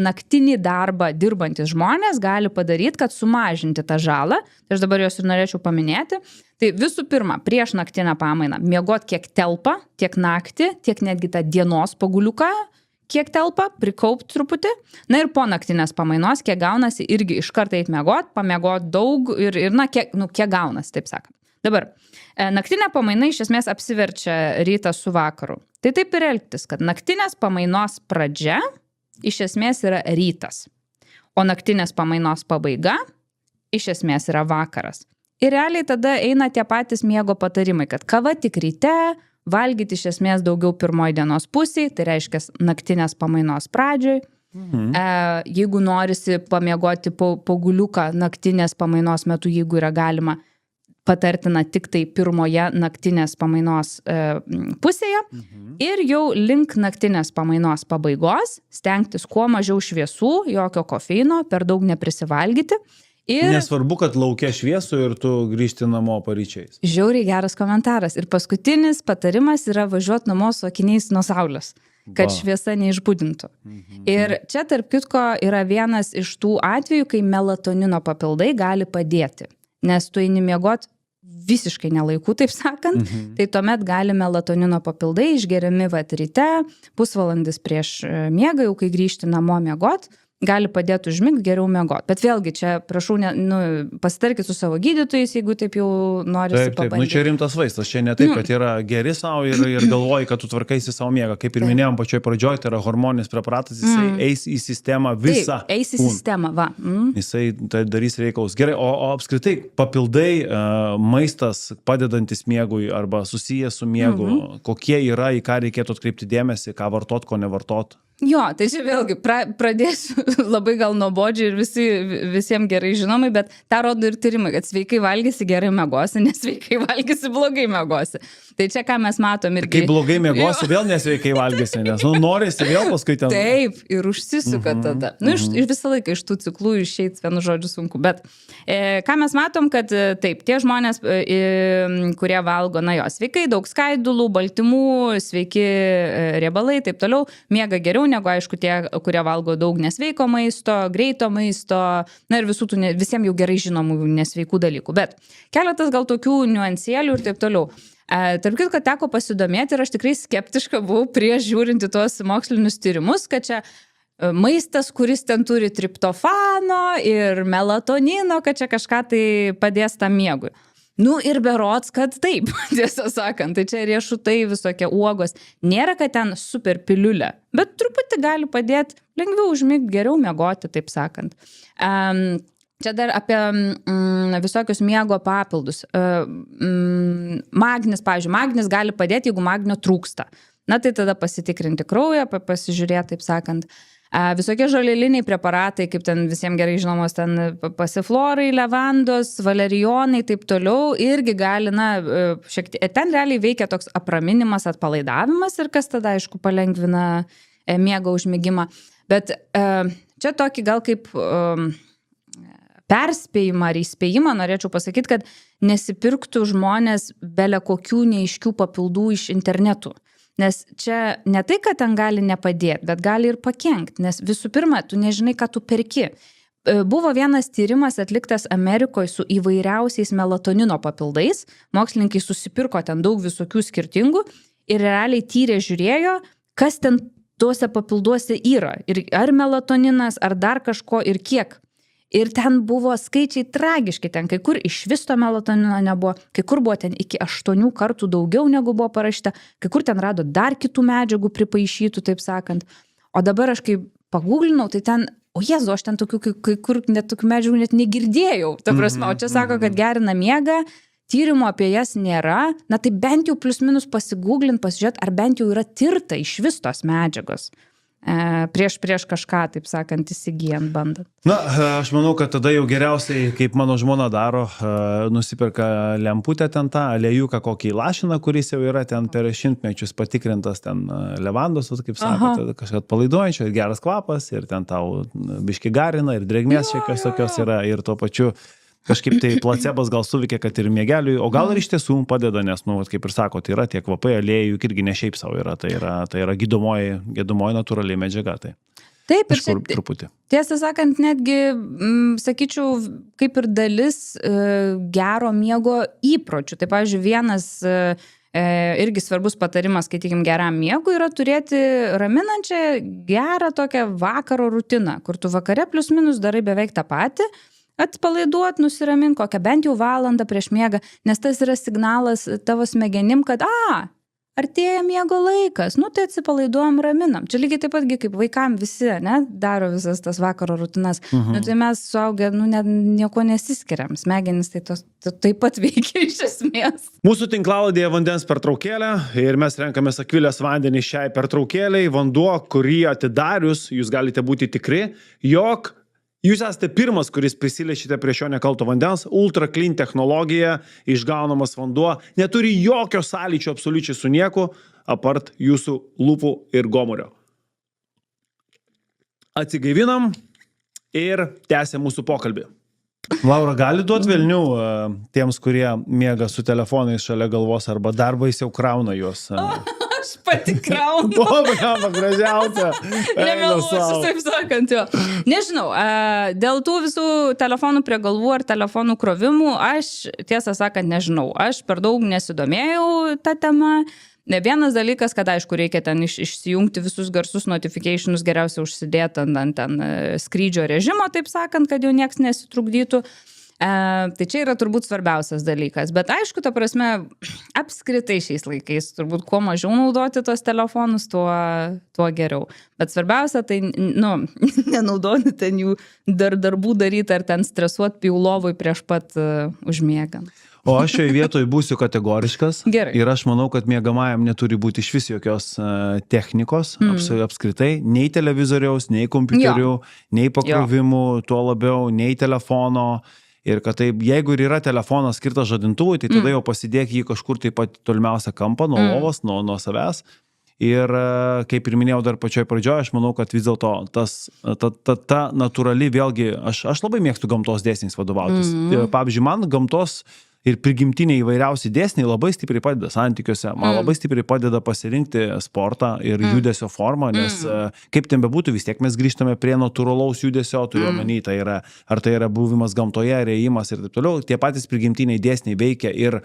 naktinį darbą dirbantis žmonės gali padaryti, kad sumažinti tą žalą. Tai aš dabar juos ir norėčiau paminėti. Tai visų pirma, prieš naktinę pamainą miegot kiek telpa, tiek naktį, tiek netgi tą dienos paguliuką, kiek telpa, prikaupt truputį. Na ir po naktinės pamainos, kiek gaunasi, irgi iš karto eit miegot, pamiegot daug ir kiek gaunasi, taip sakant. Dabar, naktinė pamaina iš esmės apsiverčia rytą su vakaru. Tai taip ir elgtis, kad naktinės pamainos pradžia iš esmės yra rytas, o naktinės pamainos pabaiga iš esmės yra vakaras. Ir realiai tada eina tie patys miego patarimai, kad kava tik ryte, valgyti iš esmės daugiau pirmoji dienos pusėje, tai reiškia naktinės pamainos pradžioj. Jeigu norisi pamiegoti paguliuką naktinės pamainos metu, jeigu yra galima, patartina tik tai pirmoje naktinės pamainos pusėje ir jau link naktinės pamainos pabaigos stengtis kuo mažiau šviesų, jokio kofeino, per daug neprisivalgyti. Ir nesvarbu, kad lauke šviesu ir tu grįžti namo paryčiais. Žiauriai geras komentaras. Ir paskutinis patarimas yra važiuoti namo su akiniais nuo saulės, kad šviesa neišbudintų. Ir čia tarp kitko yra vienas iš tų atvejų, kai melatonino papildai gali padėti. Nes tu eini miegot visiškai nelaiku, taip sakant, tai tuomet gali melatonino papildai išgeriami ryte, pusvalandis prieš miegą, jau kai grįžti namo miegot, gali padėti užmigt, geriau miegot. Bet vėlgi čia, prašau, pasitarkit su savo gydytojais, jeigu taip jau norisi pabandyti. Taip, čia rimtas vaistas, čia ne taip, kad yra geri savo ir galvoji, kad tu tvarkaisi savo miegą. Kaip ir minėjom pačioj pradžioj, tai yra hormoninis preparatas, jisai eis į sistemą visą. Taip, eis į sistemą, va. Jisai darys reikalus. Gerai, o apskritai papildai, maistas padedantis miegui arba susijęs su miegu, kokie yra, į ką reikėtų atkreipti dėmesį, ką vartot, ko nevartot? Jo, tai čia vėlgi pradėsiu labai gal nuobodžiai ir visiems gerai žinomai, bet tą rodo ir tyrimai, kad sveikai valgysi, gerai miegosi, nesveikai valgysi, blogai miegosi. Tai čia ką mes matom irgi. Kai blogai miegosi, vėl nesveikai valgysi, nes norisi vėl paskui ten. Taip, ir užsisuka tada. Ir visą laiką iš tų ciklų išeit, vienu žodžiu, sunku. Bet ką mes matom, kad taip, tie žmonės, kurie valgo, sveikai, daug skaidulų, baltymų, sveiki riebalai, taip toliau, miega geriau negu, aišku, tie, kurie valgo daug nesveiko maisto, greito maisto, ir visiems jau gerai žinomų nesveikų dalykų. Bet keletas gal tokių niuansėlių ir taip toliau. Tarp kitko, kad teko pasidomėti ir aš tikrai skeptiška buvau prieš žiūrinti tuos mokslinius tyrimus, kad čia maistas, kuris ten turi triptofano ir melatonino, kad čia kažką tai padės tam miegui. Ir berods, kad taip, tiesą sakant, tai čia riešutai, visokie uogos. Nėra, kad ten super piliulė, bet truputį gali padėti lengviau užmigti, geriau miegoti, taip sakant. Čia dar apie visokius miego papildus. Magnis, pavyzdžiui, magnis gali padėti, jeigu magnio trūksta. Tai tada pasitikrinti kraują, pasižiūrėti, taip sakant. Visokie žoleliniai preparatai, kaip ten visiems gerai žinomos, ten pasiflorai, levandos, valerijonai, taip toliau, irgi gali, ten realiai veikia toks apraminimas, atpalaidavimas ir kas tada, aišku, palengvina miego užmigimą. Bet čia tokį gal kaip perspėjimą ar įspėjimą norėčiau pasakyti, kad nesipirktų žmonės bele kokių neaiškių papildų iš internetų. Nes čia ne tai, kad ten gali nepadėti, bet gali ir pakenkti, nes visų pirma, tu nežinai, ką tu perki. Buvo vienas tyrimas atliktas Amerikoje su įvairiausiais melatonino papildais, mokslininkai susipirko ten daug visokių skirtingų ir realiai tyrė žiūrėjo, kas ten tuose papilduose yra, ir ar melatoninas, ar dar kažko ir kiek. Ir ten buvo skaičiai tragiški, ten kai kur iš vis to melatonino nebuvo, kai kur buvo ten iki 8 kartų daugiau negu buvo parašyta, kai kur ten rado dar kitų medžiagų pripaišytų, taip sakant. O dabar aš kai paguglinau, tai ten, Jėzu, aš ten tokių, kai kur net tokių medžiagų net negirdėjau. Ta prasme, o čia sako, kad gerina miegą, tyrimo apie jas nėra, tai bent jau plius minus pasigūglint, pasižiūrėt, ar bent jau yra tirta iš vis tos medžiagos. prieš kažką, taip sakant, įsigijant, bandant. Na, aš manau, kad tada jau geriausiai, kaip mano žmona daro, nusipirka lemputę ten tą, aliejuką kokį lašiną, kuris jau yra ten per šimtmečius patikrintas, ten levandos, kaip sakote, kažkas palaiduojančio, ir geras kvapas, ir ten tau biški garina, ir drėgmės šiekios tokios yra, ir tuo pačiu kažkaip tai placebas gal suveikia, kad ir miegeliui, o gal ir iš tiesų padeda, nes, nu, kaip ir sako, tai yra tie kvapai, aliejų, irgi ne šiaip savo yra, tai yra gydomoji natūraliai medžiaga. Tai. Taip, kažkur truputį. Tiesą sakant, netgi, sakyčiau, kaip ir dalis gero miego įpročių. Tai, pavyzdžiui, vienas irgi svarbus patarimas, kai tikim geram miegui, yra turėti raminančią gerą tokią vakaro rutiną, kur tu vakare plius minus darai beveik tą patį, atpalaiduot, nusiramint kokią bent jau valandą prieš miegą, nes tas yra signalas tavo smegenim, kad artėja miego laikas, nu tai atsipalaiduojam, raminam. Čia lygiai taip patgi kaip vaikam visi, ne, daro visas tas vakaro rutinas. Nu tai mes suaugę, nieko nesiskiriam, smegenis tai taip pat veikia iš esmės. Mūsų tinklaladėje vandens pertraukėlė ir mes renkamės Akvilės vandenį šiai pertraukėliai. Vanduo, kurį atidarius, jūs galite būti tikri, jog jūs esate pirmas, kuris prisiliečiate prie šio nekalto vandens. Ultra Clean technologija, išgaunamas vanduo, neturi jokio sąlyčio absoliučiai su nieku, apart jūsų lūpų ir gomurio. Atsigaivinam ir tęsė mūsų pokalbį. Laura, gali duoti velnių tiems, kurie miega su telefonais šalia galvos arba dar baisiau krauna juos? Aš pati kraunu. O, brava, gražiausia. Nemeluosiu, taip sakant, jo. Nežinau, dėl tų visų telefonų prie galvų ar telefonų krovimų, aš tiesą sakant nežinau. Aš per daug nesidomėjau tą temą. Vienas dalykas, kad aišku, reikia ten išsijungti visus garsus notificationus, geriausia užsidėti ant ten skrydžio režimo, taip sakant, kad jau nieks nesitrukdytų. Tai čia yra turbūt svarbiausias dalykas, bet aišku, ta prasme, apskritai šiais laikais turbūt kuo mažiau naudoti tos telefonus, tuo geriau. Bet svarbiausia, tai, nenaudoti ten jų darbų daryti ar ten stresuoti piaulovui prieš pat užmiegant. O aš šioje vietoje būsiu kategoriškas. Gerai. Ir aš manau, kad miegamajam neturi būti iš vis jokios technikos, apskritai, nei televizoriaus, nei kompiuterių, nei pakrovimų, tuo labiau, nei telefono. Ir kad taip, jeigu ir yra telefonas skirtas žadintuvui, tai tada jau pasidėk jį kažkur taip pat tolimiausią kampą, nuo lovos, nuo savęs. Ir kaip ir minėjau dar pačioj pradžioje, aš manau, kad vis dėlto ta natūrali, vėlgi, aš labai mėgstu gamtos dėsniais vadovautis. Pavyzdžiui, man gamtos ir prigimtiniai įvairiausi dėsniai labai stipriai padeda santykiuose, man labai stipriai padeda pasirinkti sportą ir judesio formą, nes kaip ten bebūtų, vis tiek mes grįžtame prie natūralaus judesio, turiu omeny, tai yra, ar tai yra buvimas gamtoje, ėjimas ir taip toliau, tie patys prigimtiniai dėsniai veikia ir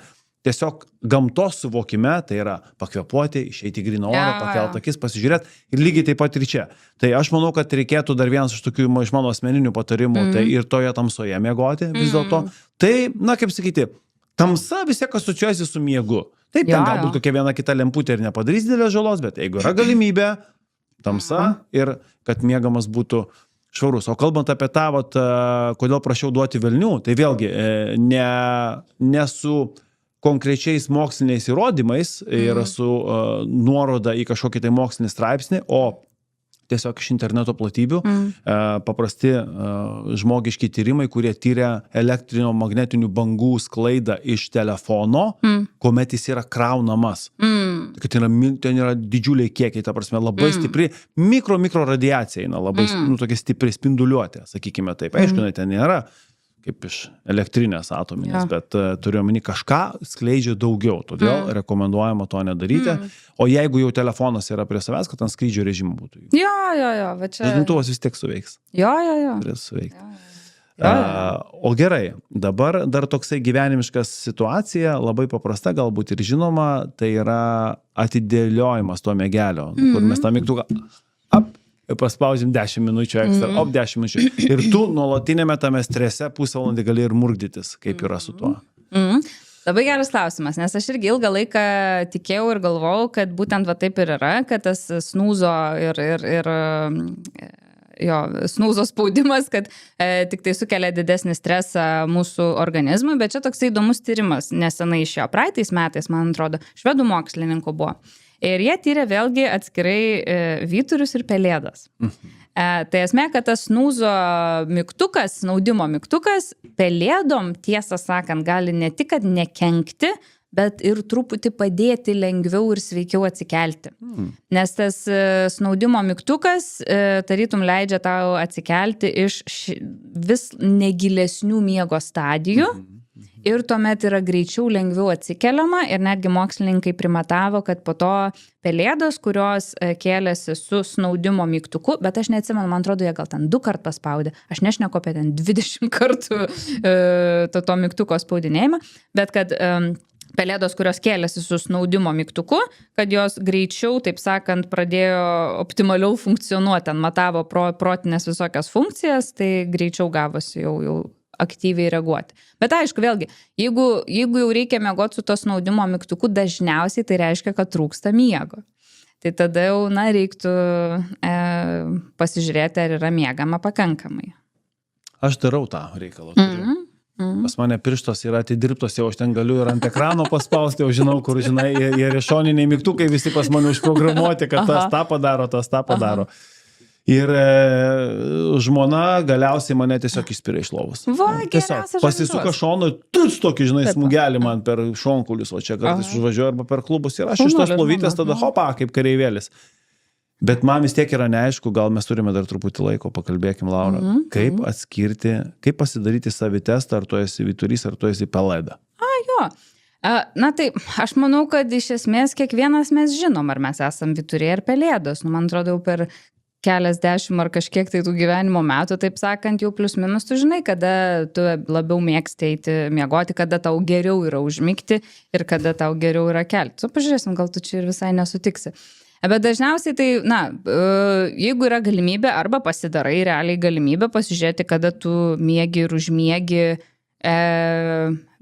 tiesiog gamtos suvokime, tai yra pakvepuoti, išeiti į gryną orą, pakelt akis, pasižiūrėti ir lygiai taip pat ir čia. Tai aš manau, kad reikėtų dar vienas iš tokių iš mano asmeninių patarimų, tai ir toje tamsoje miegoti vis dėlto. Tai, kaip sakyti, tamsa vis tiek asociuojasi su miegu. Taip, ten galbūt kokia viena kita lemputė ir nepadarys didelės žalos, bet jeigu yra galimybė, tamsa ir kad miegamas būtų švarus. O kalbant apie tą, kodėl prašiau duoti velnių, tai vėlgi ne su konkrečiais moksliniais įrodymais ir su nuoroda į kažkokį tai mokslinį straipsnį, o tiesiog iš interneto platybių, paprasti žmogiški tyrimai, kurie tyria elektrinio magnetinių bangų sklaidą iš telefono, kuomet jis yra kraunamas. Ten yra didžiuliai kiekiai, ta prasme, labai stipri, mikro radiacija, labai tokia stipri spinduliuotė, sakykime taip. Aišku, ten nėra kaip iš elektrinės atominės, bet turiu omeny kažką skleidžia daugiau, todėl rekomenduojama to nedaryti. O jeigu jau telefonas yra prie savęs, kad ant skrydžio režimo būtų. Va čia. Žadintuvas vis tiek suveiks. Turės suveikti. O gerai, dabar dar toksai gyvenimiškas situacija, labai paprasta, galbūt ir žinoma, tai yra atidėliojimas to miegelio, kur mes tą mygtuką ir paspausim 10 minučių ekstra, 10 minučių. Ir tu nuolatinėme tame strese pusvalandį gali ir murkdytis, kaip yra su tuo. Labai geras klausimas, nes aš irgi ilgą laiką tikėjau ir galvojau, kad būtent va taip ir yra, kad tas snūzo ir snūzo spaudimas, kad tik tai sukelia didesnį stresą mūsų organizmui, bet čia toksai įdomus tyrimas nesenai išėjo praeitais metais, man atrodo, švedų mokslininkų buvo. Ir jie tyrė vėlgi atskirai vyturius ir pelėdas. Tai esmė, kad tas snūzo mygtukas, snaudimo mygtukas, pelėdom, tiesą sakant, gali ne tik, kad nekenkti, bet ir truputį padėti lengviau ir sveikiau atsikelti. Nes tas snaudimo mygtukas tarytum leidžia tau atsikelti iš vis negilesnių miego stadijų. Ir tuomet yra greičiau, lengviau atsikeliama ir netgi mokslininkai primatavo, kad po to pelėdos, kurios kėlėsi su snaudimo mygtuku, bet aš neatsimenu, man atrodo, jie gal ten 2 kart paspaudė, aš nešneku apie ten 20 kartų to mygtuko spaudinėjimą, bet kad pelėdos, kurios kėlėsi su snaudimo mygtuku, kad jos greičiau, taip sakant, pradėjo optimaliau funkcionuoti, ten matavo protinės visokias funkcijas, tai greičiau gavosi jau aktyviai reaguoti. Bet aišku, vėlgi, jeigu jau reikia miegoti su to snaudimo mygtuku, dažniausiai tai reiškia, kad trūksta miego. Tai tada jau, reiktų pasižiūrėti, ar yra miegama pakankamai. Aš darau tą reikalą. Pas mane pirštos yra atidirbtos, jau aš ten galiu ir ant ekrano paspausti, jau žinau, kur, žinai, jie šoniniai mygtukai visi pas mane užprogramuoti, kad tas tą padaro, tas tą padaro. Ir žmona galiausiai mane tiesiog išspiria iš lovos. Tiesiog pasisuka šonu, tuts tokį, žinai, smūgelį man per šonkulius, o čia kartais užvažiuoju arba per klubus ir aš iš tos lovytės tada hopa, kaip kareivėlis. Bet man vis tiek yra neaišku, gal mes turime dar truputį laiko, pakalbėkim, Laura, kaip atskirti, kaip pasidaryti savitestą, ar tu esi vyturys, ar tu esi pelėda. Jo. Tai aš manau, kad iš esmės kiekvienas mes žinom, ar mes esam vyturiai ar pelėdos. Man atrodo, jau per keliasdešimt ar kažkiek tai tų gyvenimo metų, taip sakant, jau plius minus tu žinai, kada tu labiau mėgsti eiti miegoti, kada tau geriau yra užmigti ir kada tau geriau yra kelti. Pažiūrėsim, gal tu čia ir visai nesutiksi. Bet dažniausiai tai, jeigu yra galimybė, arba pasidarai realiai galimybę pasižiūrėti, kada tu miegi ir užmiegi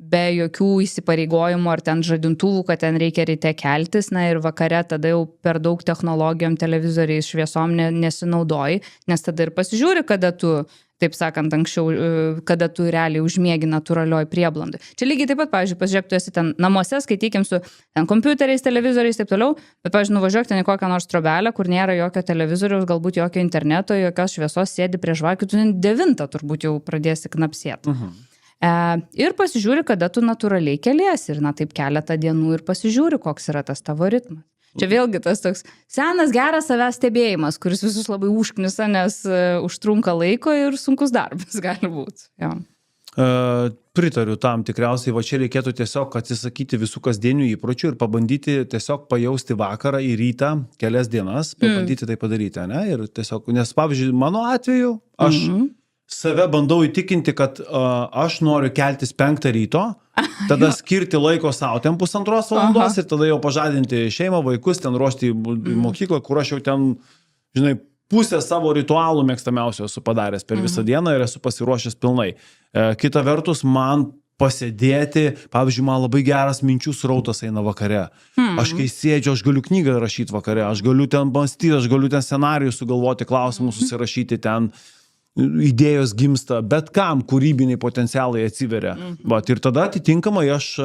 be jokių įsipareigojimų ar ten žadintuvų, kad ten reikia ryte keltis, ir vakare tada jau per daug technologijom, televizoriais, šviesom nesinaudoji, nes tada ir pasižiūri, kada tu, taip sakant, anksčiau, kada tu realiai užmiegi natūralioj prieblandai. Čia lygiai taip pat, pavyzdžiui, pasižiūrėk, tu esi ten namuose, skaitykim su ten kompiuteriais, televizoriais, taip toliau, bet, pavyzdžiui, nuvažiuok ten į kokią nors trobelę, kur nėra jokio televizoriaus, galbūt jokio interneto, jokios šviesos, sėdi prie žvakių, tu 9 turbūt jau pradėsi knapsėti. Ir pasižiūri, kada tu natūraliai keliesi ir taip keletą dienų ir pasižiūri, koks yra tas tavo ritmas. Čia vėlgi tas toks senas geras savęs stebėjimas, kuris visus labai užknisa, nes užtrunka laiko ir sunkus darbas gali būti. Pritariu tam tikriausiai, va čia reikėtų tiesiog atsisakyti visų kasdienių įpročių ir pabandyti tiesiog pajausti vakarą į rytą kelias dienas, pabandyti tai padaryti, ne? Ir tiesiog, nes pavyzdžiui, mano atveju aš save bandau įtikinti, kad aš noriu keltis 5 ryto, tada skirti laiko savo, ten 1,5 valandos ir tada jau pažadinti šeimą, vaikus, ten ruošti į mokyklą, kur aš jau ten, žinai, pusę savo ritualų mėgstamiausio esu padaręs per visą dieną ir esu pasiruošęs pilnai. Kita vertus, man pasėdėti, pavyzdžiui, man labai geras minčių srautas eina vakare. Aš kai sėdžiu, aš galiu knygą rašyti vakare, aš galiu ten mąstyti, aš galiu ten scenarijų sugalvoti, klausimus susirašyti ten, idėjos gimsta, bet kam kūrybiniai potencialai atsiveria. Ir tada atitinkamai aš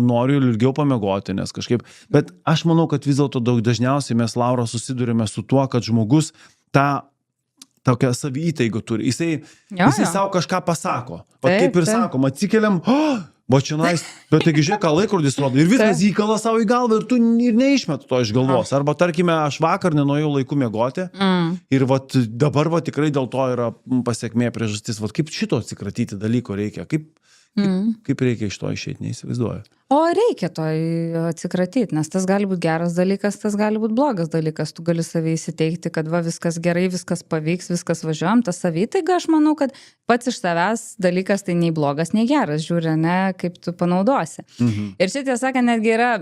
noriu ilgiau pamiegoti, nes kažkaip, bet aš manau, kad vis dėlto daug dažniausiai mes, Laura, susidurime su tuo, kad žmogus tą tokią savytaigą turi. Jisai savo kažką pasako. Kaip ir sakom, atsikeliam, bet taigi žiūrėk, ką laikrodis rodo. Ir viskas įkala savo į galvą ir tu ir neišmetu to iš galvos. Arba tarkime, aš vakar nenuėjau laiku miegoti ir dabar tikrai dėl to yra pasekmė priežastis. Kaip šito atsikratyti dalyko reikia? Kaip reikia iš to išeiti, neįsivaizduoju. O reikia to atsikratyti, nes tas gali būti geras dalykas, tas gali būti blogas dalykas. Tu gali savai įsiteikti, kad viskas gerai, viskas pavyks, viskas važiuojam. Tas savitaiga, aš manau, kad pats iš savęs dalykas tai nei blogas, nei geras. Žiūri, kaip tu panaudosi. Ir čia tiesą sakant, netgi yra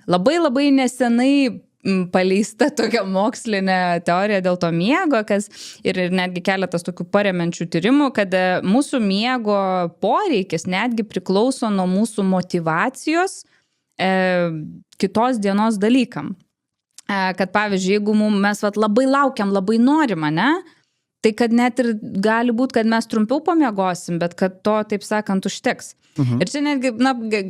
labai labai nesenai paleista tokia mokslinė teorija dėl to miego, ir netgi keletas tokių paremiančių tyrimų, kad mūsų miego poreikis netgi priklauso nuo mūsų motyvacijos kitos dienos dalykam. Kad pavyzdžiui, jeigu mes labai laukiam, labai norim, tai kad net ir gali būti, kad mes trumpiau pamiegosim, bet kad to, taip sakant, užteks. Ir čia netgi,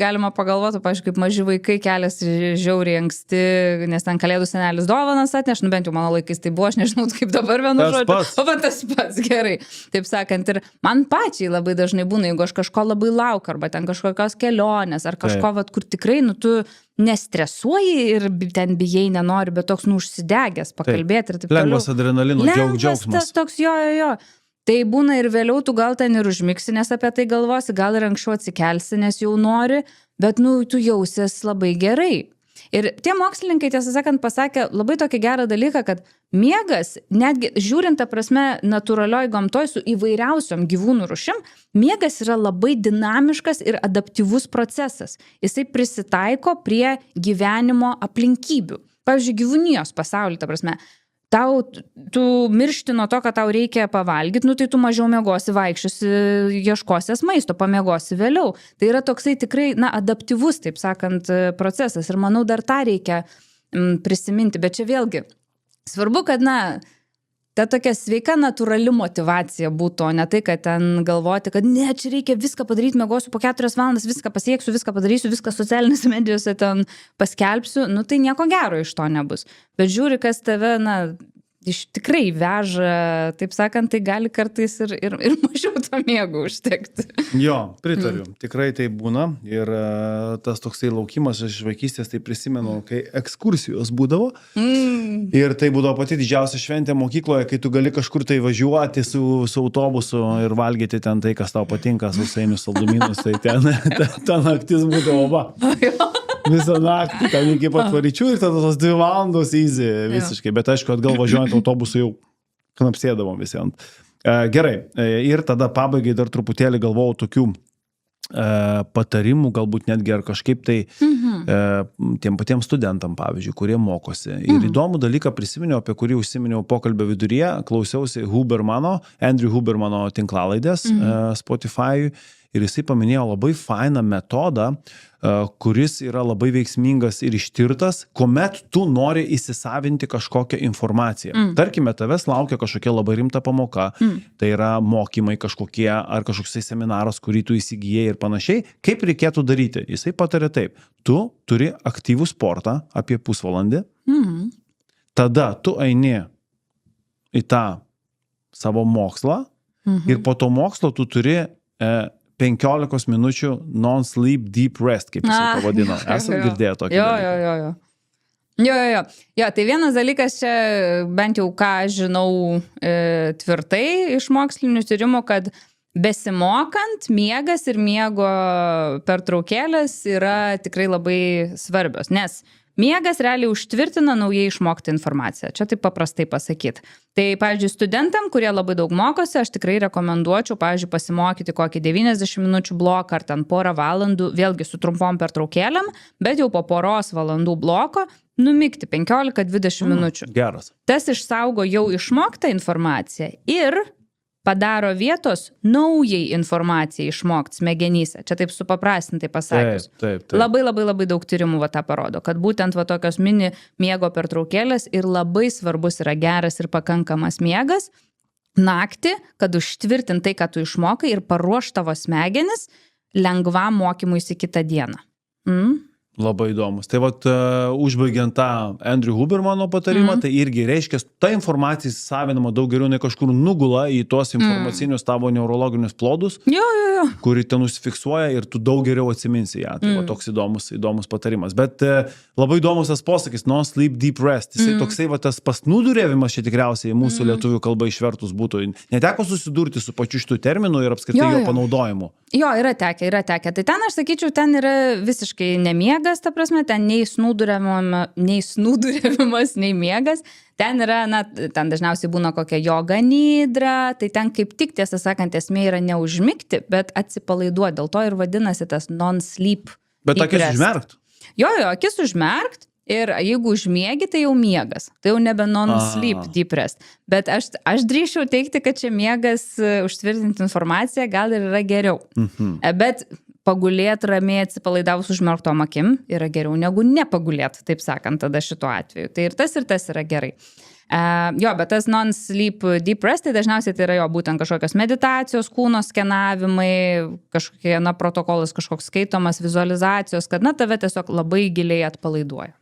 galima pagalvoti, pavyzdžiui, kaip maži vaikai keliasi žiauriai anksti, nes ten kalėdų senelis dovanas atneš, bent jau mano laikais tai buvo, aš nežinau, kaip dabar vienu žodžiu. O va tas pats, gerai. Taip sakant, ir man pačiai labai dažnai būna, jeigu aš kažko labai laukiu, arba ten kažkokios kelionės, ar kažko, kur tikrai, tu nestresuoji ir ten bijai, nenori, bet toks, užsidegęs pakalbėti ir taip toliau. Lengvas adrenalino džiaugsmas. Tas toks, jo. Tai būna ir vėliau tu gal ten ir užmigsi, nes apie tai galvosi, gal ir anksčiau atsikelsi, nes jau nori, bet tu jausies labai gerai. Ir tie mokslininkai, tiesą sakant, pasakė labai tokį gerą dalyką, kad miegas, netgi žiūrint, ta prasme, natūralioj gamtoj su įvairiausiom gyvūnų rūšim, miegas yra labai dinamiškas ir adaptyvus procesas. Jisai prisitaiko prie gyvenimo aplinkybių. Pavyzdžiui, gyvūnijos pasaulyje, ta prasme, tu miršti nuo to, kad tau reikia pavalgyti, tai tu mažiau miegosi, vaikščiosi, ieškosies maisto, pamiegosi vėliau. Tai yra toksai tikrai, adaptyvus, taip sakant, procesas. Ir manau, dar tą reikia prisiminti. Bet čia vėlgi, svarbu, kad, ta tokia sveika natūrali motyvacija būtų, o ne tai, kad ten galvoti, kad ne, čia reikia viską padaryti, miegosiu po 4 valandas, viską pasieksiu, viską padarysiu, viską socialinėse medijose ten paskelbsiu, tai nieko gero iš to nebus. Bet žiūri, kas tave, iš tikrai veža, taip sakant, tai gali kartais ir mažiau to miego užtekti. Jo, pritariu. Tikrai tai būna. Ir tas toksai laukimas, aš iš vaikystės tai prisimenu, kai ekskursijos būdavo. Ir tai būdavo pati didžiausia šventė mokykloje, kai tu gali kažkur tai važiuoti su autobusu ir valgyti ten tai, kas tau patinka, sausainius, saldumynus, tai ten naktis būdavo va. Visą naktį, ten iki pat varyčių ir tada tos 2 valandos easy visiškai. Bet aišku, atgal važiuojant autobusu jau knapsėdavom visi ant. Gerai, ir tada pabaigai dar truputėlį galvojau tokių patarimų, galbūt netgi ar kažkaip tai tiem patiems studentam, pavyzdžiui, kurie mokosi. Ir įdomų dalyką prisiminiau, apie kurį užsiminiau pokalbio viduryje, klausiausi Andrew Hubermano tinklalaidės Spotify. Ir jisai paminėjo labai fainą metodą, kuris yra labai veiksmingas ir ištirtas, kuomet tu nori įsisavinti kažkokią informaciją. Tarkime, tavęs laukia kažkokia labai rimta pamoka, tai yra mokymai kažkokie, ar kažkoks seminaras, kurį tu įsigijai ir panašiai. Kaip reikėtų daryti? Jisai patarė taip. Tu turi aktyvų sportą apie pusvalandį, tada tu eini į tą savo mokslą ir po to mokslo tu turi 15 minučių non-sleep deep rest, kaip jisai pavadino. Esat girdėję tokį dalyką? Jo, tai vienas dalykas čia, bent jau ką žinau tvirtai iš mokslinių tyrimų, kad besimokant miegas ir miego pertraukėlės yra tikrai labai svarbios, nes miegas realiai užtvirtina naujai išmoktą informaciją. Čia taip paprastai pasakyti. Tai, pavyzdžiui, studentam, kurie labai daug mokosi, aš tikrai rekomenduočiau, pavyzdžiui, pasimokyti kokį 90 minučių bloką ar ten porą valandų, vėlgi su trumpom pertraukėlėm, bet jau po poros valandų bloko numigti 15-20 minučių. Geras. Tas išsaugo jau išmoktą informaciją ir padaro vietos naujai informacijai išmokti smegenyse. Čia taip supaprastintai pasakius. Taip. Labai daug tyrimų tą parodo, kad būtent tokios mini miego pertraukėlės ir labai svarbus yra geras ir pakankamas miegas naktį, kad užtvirtint tai, ką tu išmokai ir paruoš tavo smegenis lengvam mokymuisi kitą dieną. Labai įdomus. Tai užbaigiant tą Andrew Hubermano patarimą, tai irgi reiškia, ta informacija įsisavinama daug geriau, nei kažkur nugula į tuos informacinius tavo neurologinius plodus, kuri ten užsifiksuoja ir tu daug geriau atsiminsi ją. Tai toks įdomus patarimas. Bet labai įdomus tas posakis, non-sleep deep rest. Jisai toksai tas pasnūdurėvimas čia tikriausiai mūsų lietuvių kalba išvertus būtų. Neteko susidurti su pačiu šitų terminų ir apskritai jo panaudojimu. Jo, yra tekę. Tai ten, aš sakyčiau, ten yra visiškai nemiegas, ta prasme, ten nei snūduriavimas, nei miegas. Ten yra, ten dažniausiai būna kokia joga nidra, tai ten kaip tik, tiesą sakant, esmė yra neužmigti, bet atsipalaiduoti. Dėl to ir vadinasi tas non-sleep. Bet akis užmerkt? Jo, akis užmerkt. Ir jeigu užmiegi, tai jau miegas. Tai jau nebe non-sleep deep rest. Bet aš drįsčiau teikti, kad čia miegas užtvirtinti informaciją gal ir yra geriau. Bet pagulėti ramiai atsipalaidavus užmerktom akim yra geriau negu nepagulėti, taip sakant, tada šituo atveju. Tai ir tas yra gerai. Jo, bet tas non-sleep deep rest, tai dažniausiai tai yra jo būtent kažkokios meditacijos, kūno skenavimai, kažkokie, protokolas kažkoks skaitomas, vizualizacijos, kad, tave tiesiog labai giliai atpalaiduoja.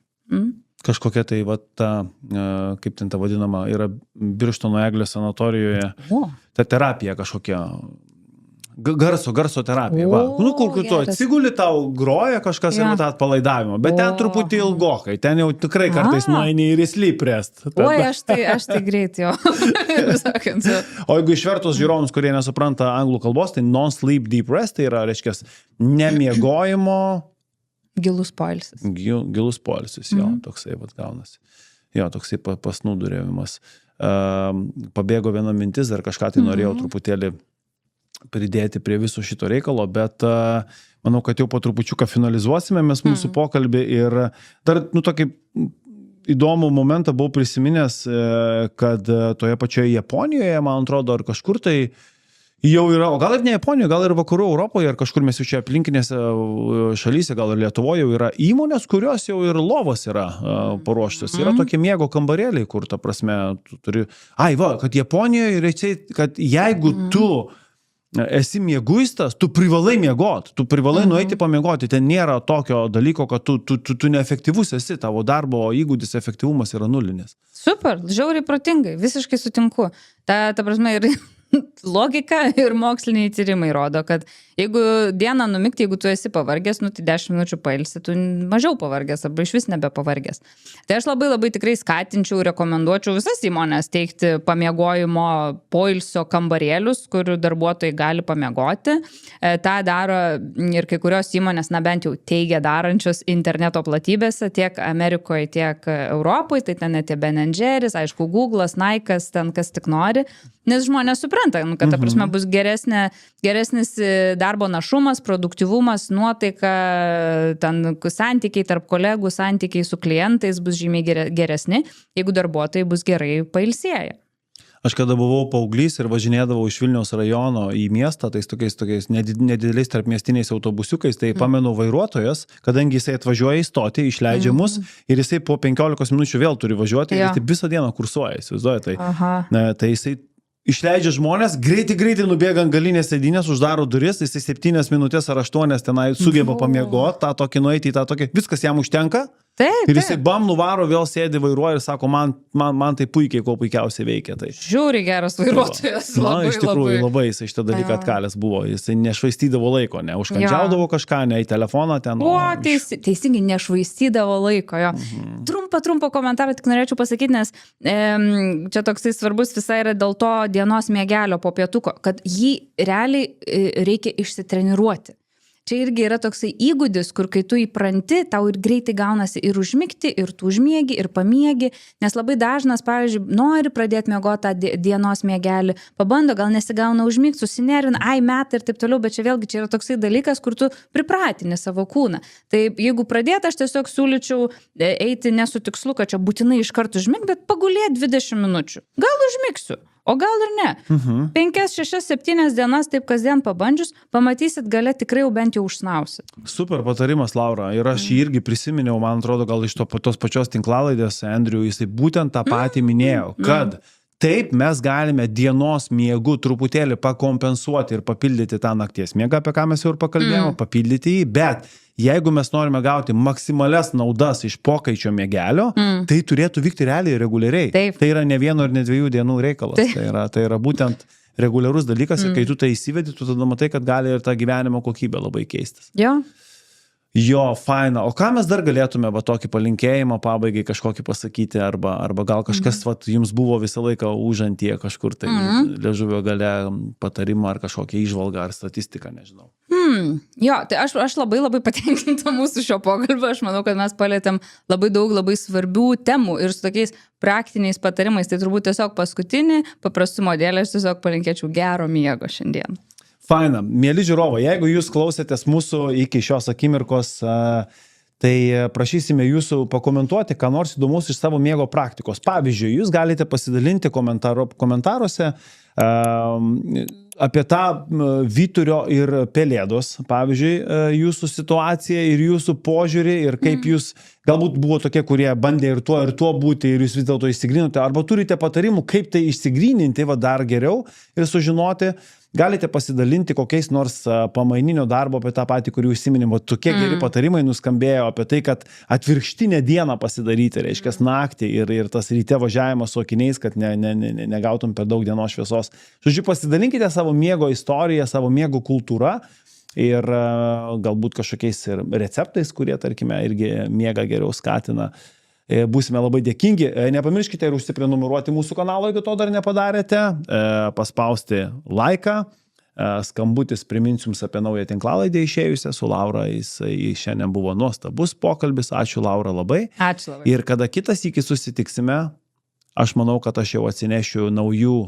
Kažkokia tai, kaip ten ta vadinama, yra Birštono Eglės sanatorijoje, ta terapija kažkokia, garso terapija. Kur tu atsiguli, tau groja kažkas ir tą atpalaidavimą, bet ten truputį ilgokai, ten jau tikrai kartais nueini ir į sleep rest. Oi, aš tai greit jo. O jeigu išvertus žiūrovus, kurie nesupranta anglų kalbos, tai non-sleep deep rest, tai yra, reiškia, nemiegojimo gilus poilsis. Gilus poilsis, jo, toksai gaunasi. Jo, toksai pasnūduriavimas. Pabėgo viena mintis, dar kažką tai norėjau truputėlį pridėti prie viso šito reikalo, bet manau, kad jau po trupučiuką finalizuosime mes mūsų pokalbį ir dar, tokį įdomų momentą buvau prisiminęs, kad toje pačioje Japonijoje, man atrodo, ar kažkur tai jau yra, o gal ir ne Japonijoje, gal ir vakarų Europoje, ar kažkur mes jau čia aplinkinėse šalyse, gal ir Lietuvoje jau yra įmonės, kurios jau ir lovos yra paruoštos. Yra tokie miego kambarėliai, kur, ta prasme, tu turi... kad Japonijoje reikia, kad jeigu tu esi mieguistas, tu privalai miegoti, tu privalai nueiti pamiegoti. Ten nėra tokio dalyko, kad tu neefektyvus esi, tavo darbo įgūdis efektyvumas yra nulinis. Super, žiauriai protingai, visiškai sutinku. Ta prasme ir logika ir moksliniai tyrimai rodo, kad jeigu dieną numigti, jeigu tu esi pavargęs, tai 10 minučių pailsi, tu mažiau pavargęs arba iš vis nebepavargęs. Tai aš labai tikrai skatinčiau, rekomenduočiau visas įmonės teikti pamiegojimo poilsio kambarėlius, kur darbuotojai gali pamiegoti. Ta daro ir kai kurios įmonės, bent jau teigia darančios interneto platybėse, tiek Amerikoje, tiek Europoje, tai ten net Ben & Jerry's, aišku, Google'as, Nike'as, ten kas tik nori. Nes žmonės supranta, kad ta prasme bus geresnis darbo našumas, produktyvumas, nuotaika, ten santykiai tarp kolegų, santykiai su klientais bus žymiai geresni, jeigu darbuotojai bus gerai pailsėję. Aš kada buvau paauglys ir važinėdavau iš Vilniaus rajono į miestą, tais tokiais nedideliais tarpmiestiniais autobusiukais, tai pamenu vairuotojas, kadangi jisai atvažiuoja į stotį, išleidžia mus ir jisai po 15 minučių vėl turi važiuoti ir jis visą dieną kursuoja, įsivaizduoja. Tai jisai išleidžia žmonės, greitai nubėga ant galinės sėdynės, uždaro duris, jisai 7 minutės ar 8 tenai sugeba pamiegoti, tą tokį nueiti į tą tokį, viskas jam užtenka. Ir jisai nuvaro, vėl sėdi, vairuoja ir sako, man tai puikiai, kuo puikiausiai veikia. Tai. Žiūri geras vairuotojas. Iš tikrųjų labai jisai šitą dalyką atkalęs buvo. Jisai nešvaistydavo laiko, neužkandžiaudavo kažką, ne į telefoną ten. Teisingai, nešvaistydavo laiko. Trumpą komentarą tik norėčiau pasakyti, nes čia toksai svarbus visai yra dėl to dienos miegelio po pietuko, kad jį realiai reikia išsitreniruoti. Čia irgi yra toksai įgūdis, kur kai tu įpranti, tau ir greitai gaunasi ir užmigti, ir tu užmiegi, ir pamiegi, nes labai dažnas, pavyzdžiui, nori pradėti miegoti tą dienos miegelį, pabando, gal nesigauna užmigti, susinervina, metai ir taip toliau, bet čia vėlgi čia yra toksai dalykas, kur tu pripratini savo kūną. Tai jeigu pradėti, aš tiesiog siūlyčiau eiti ne su tikslu, kad čia būtinai iš karto užmigti, bet pagulėti 20 minučių. Gal užmigsiu. O gal ir ne. 5, 6, 7 dienas taip kasdien pabandžius, pamatysit gale tikrai jau bent jau užsnausit. Super patarimas, Laura. Ir aš jį irgi prisiminiau, man atrodo, gal iš tos pačios tinklalaidės, Andrew, jisai būtent tą patį minėjo, kad taip mes galime dienos miegu truputėlį pakompensuoti ir papildyti tą nakties miegą, apie ką mes jau ir pakalbėjome, papildyti jį, bet jeigu mes norime gauti maksimalias naudas iš pokaičio miegelio, tai turėtų vykti realiai reguliariai. Taip. Tai yra ne 1 ir ne 2 dienų reikalas. Tai yra būtent reguliarus dalykas ir kai tu tai įsivedi, tu tada matai, kad gali ir ta gyvenimo kokybė labai keistis. Jo, faina. O ką mes dar galėtume tokį palinkėjimą pabaigai kažkokį pasakyti, arba gal kažkas jums buvo visą laiką užantyje kažkur tai liežuvio gale patarimą ar kažkokią įžvalgą ar statistiką, nežinau. Jo, tai aš labai patenkinta mūsų šio pokalbio, aš manau, kad mes palėtėm labai daug labai svarbių temų ir su tokiais praktiniais patarimais, tai turbūt tiesiog paskutinį paprastumo dėlį aš tiesiog palinkėčiau gero miego šiandien. Faina. Mėly žiūrovai, jeigu jūs klausėtės mūsų iki šios akimirkos, tai prašysime jūsų pakomentuoti, ką nors įdomus iš savo miego praktikos. Pavyzdžiui, jūs galite pasidalinti komentaruose apie tą vyturio ir pelėdos, pavyzdžiui, jūsų situaciją ir jūsų požiūrį ir kaip jūs, galbūt buvo tokie, kurie bandė ir tuo būti ir jūs vis dėlto išsigrinote, arba turite patarimų, kaip tai išsigryninti dar geriau ir sužinoti. Galite pasidalinti kokiais nors pamaininio darbo apie tą patį, kurį užsiminimo. Tokie geri patarimai nuskambėjo apie tai, kad atvirkštinę dieną pasidaryti, reiškia naktį ir tas ryte važiavimas su akiniais, kad negautum per daug dienos šviesos. Žodžiu, pasidalinkite savo miego istoriją, savo miego kultūrą ir galbūt kažkokiais ir receptais, kurie, tarkime, irgi miegą geriau skatina. Būsime labai dėkingi. Nepamirškite ir užsiprenumeruoti mūsų kanalą, jeigu to dar nepadarėte. Paspausti laiką. Skambutis, priminsiu jums apie naują tinklalaidę išėjusią su Laura. Jis šiandien buvo nuostabus pokalbis. Ačiū, Laura, labai. Ačiū labai. Ir kada kitas iki susitiksime, aš manau, kad aš jau atsinešiu naujų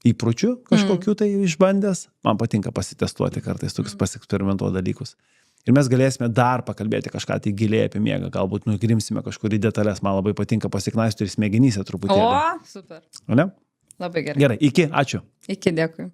įpročių kažkokių tai išbandęs. Man patinka pasitestuoti kartais tokius pasieksperimentuoti dalykus. Ir mes galėsime dar pakalbėti kažką tai giliai apie miegą, galbūt nugrimsime kažkur į detalės, man labai patinka pasiknaisti ir smegenyse truputėlį. O, super. Ne? Labai gerai. Gerai, iki, ačiū. Iki, dėkui.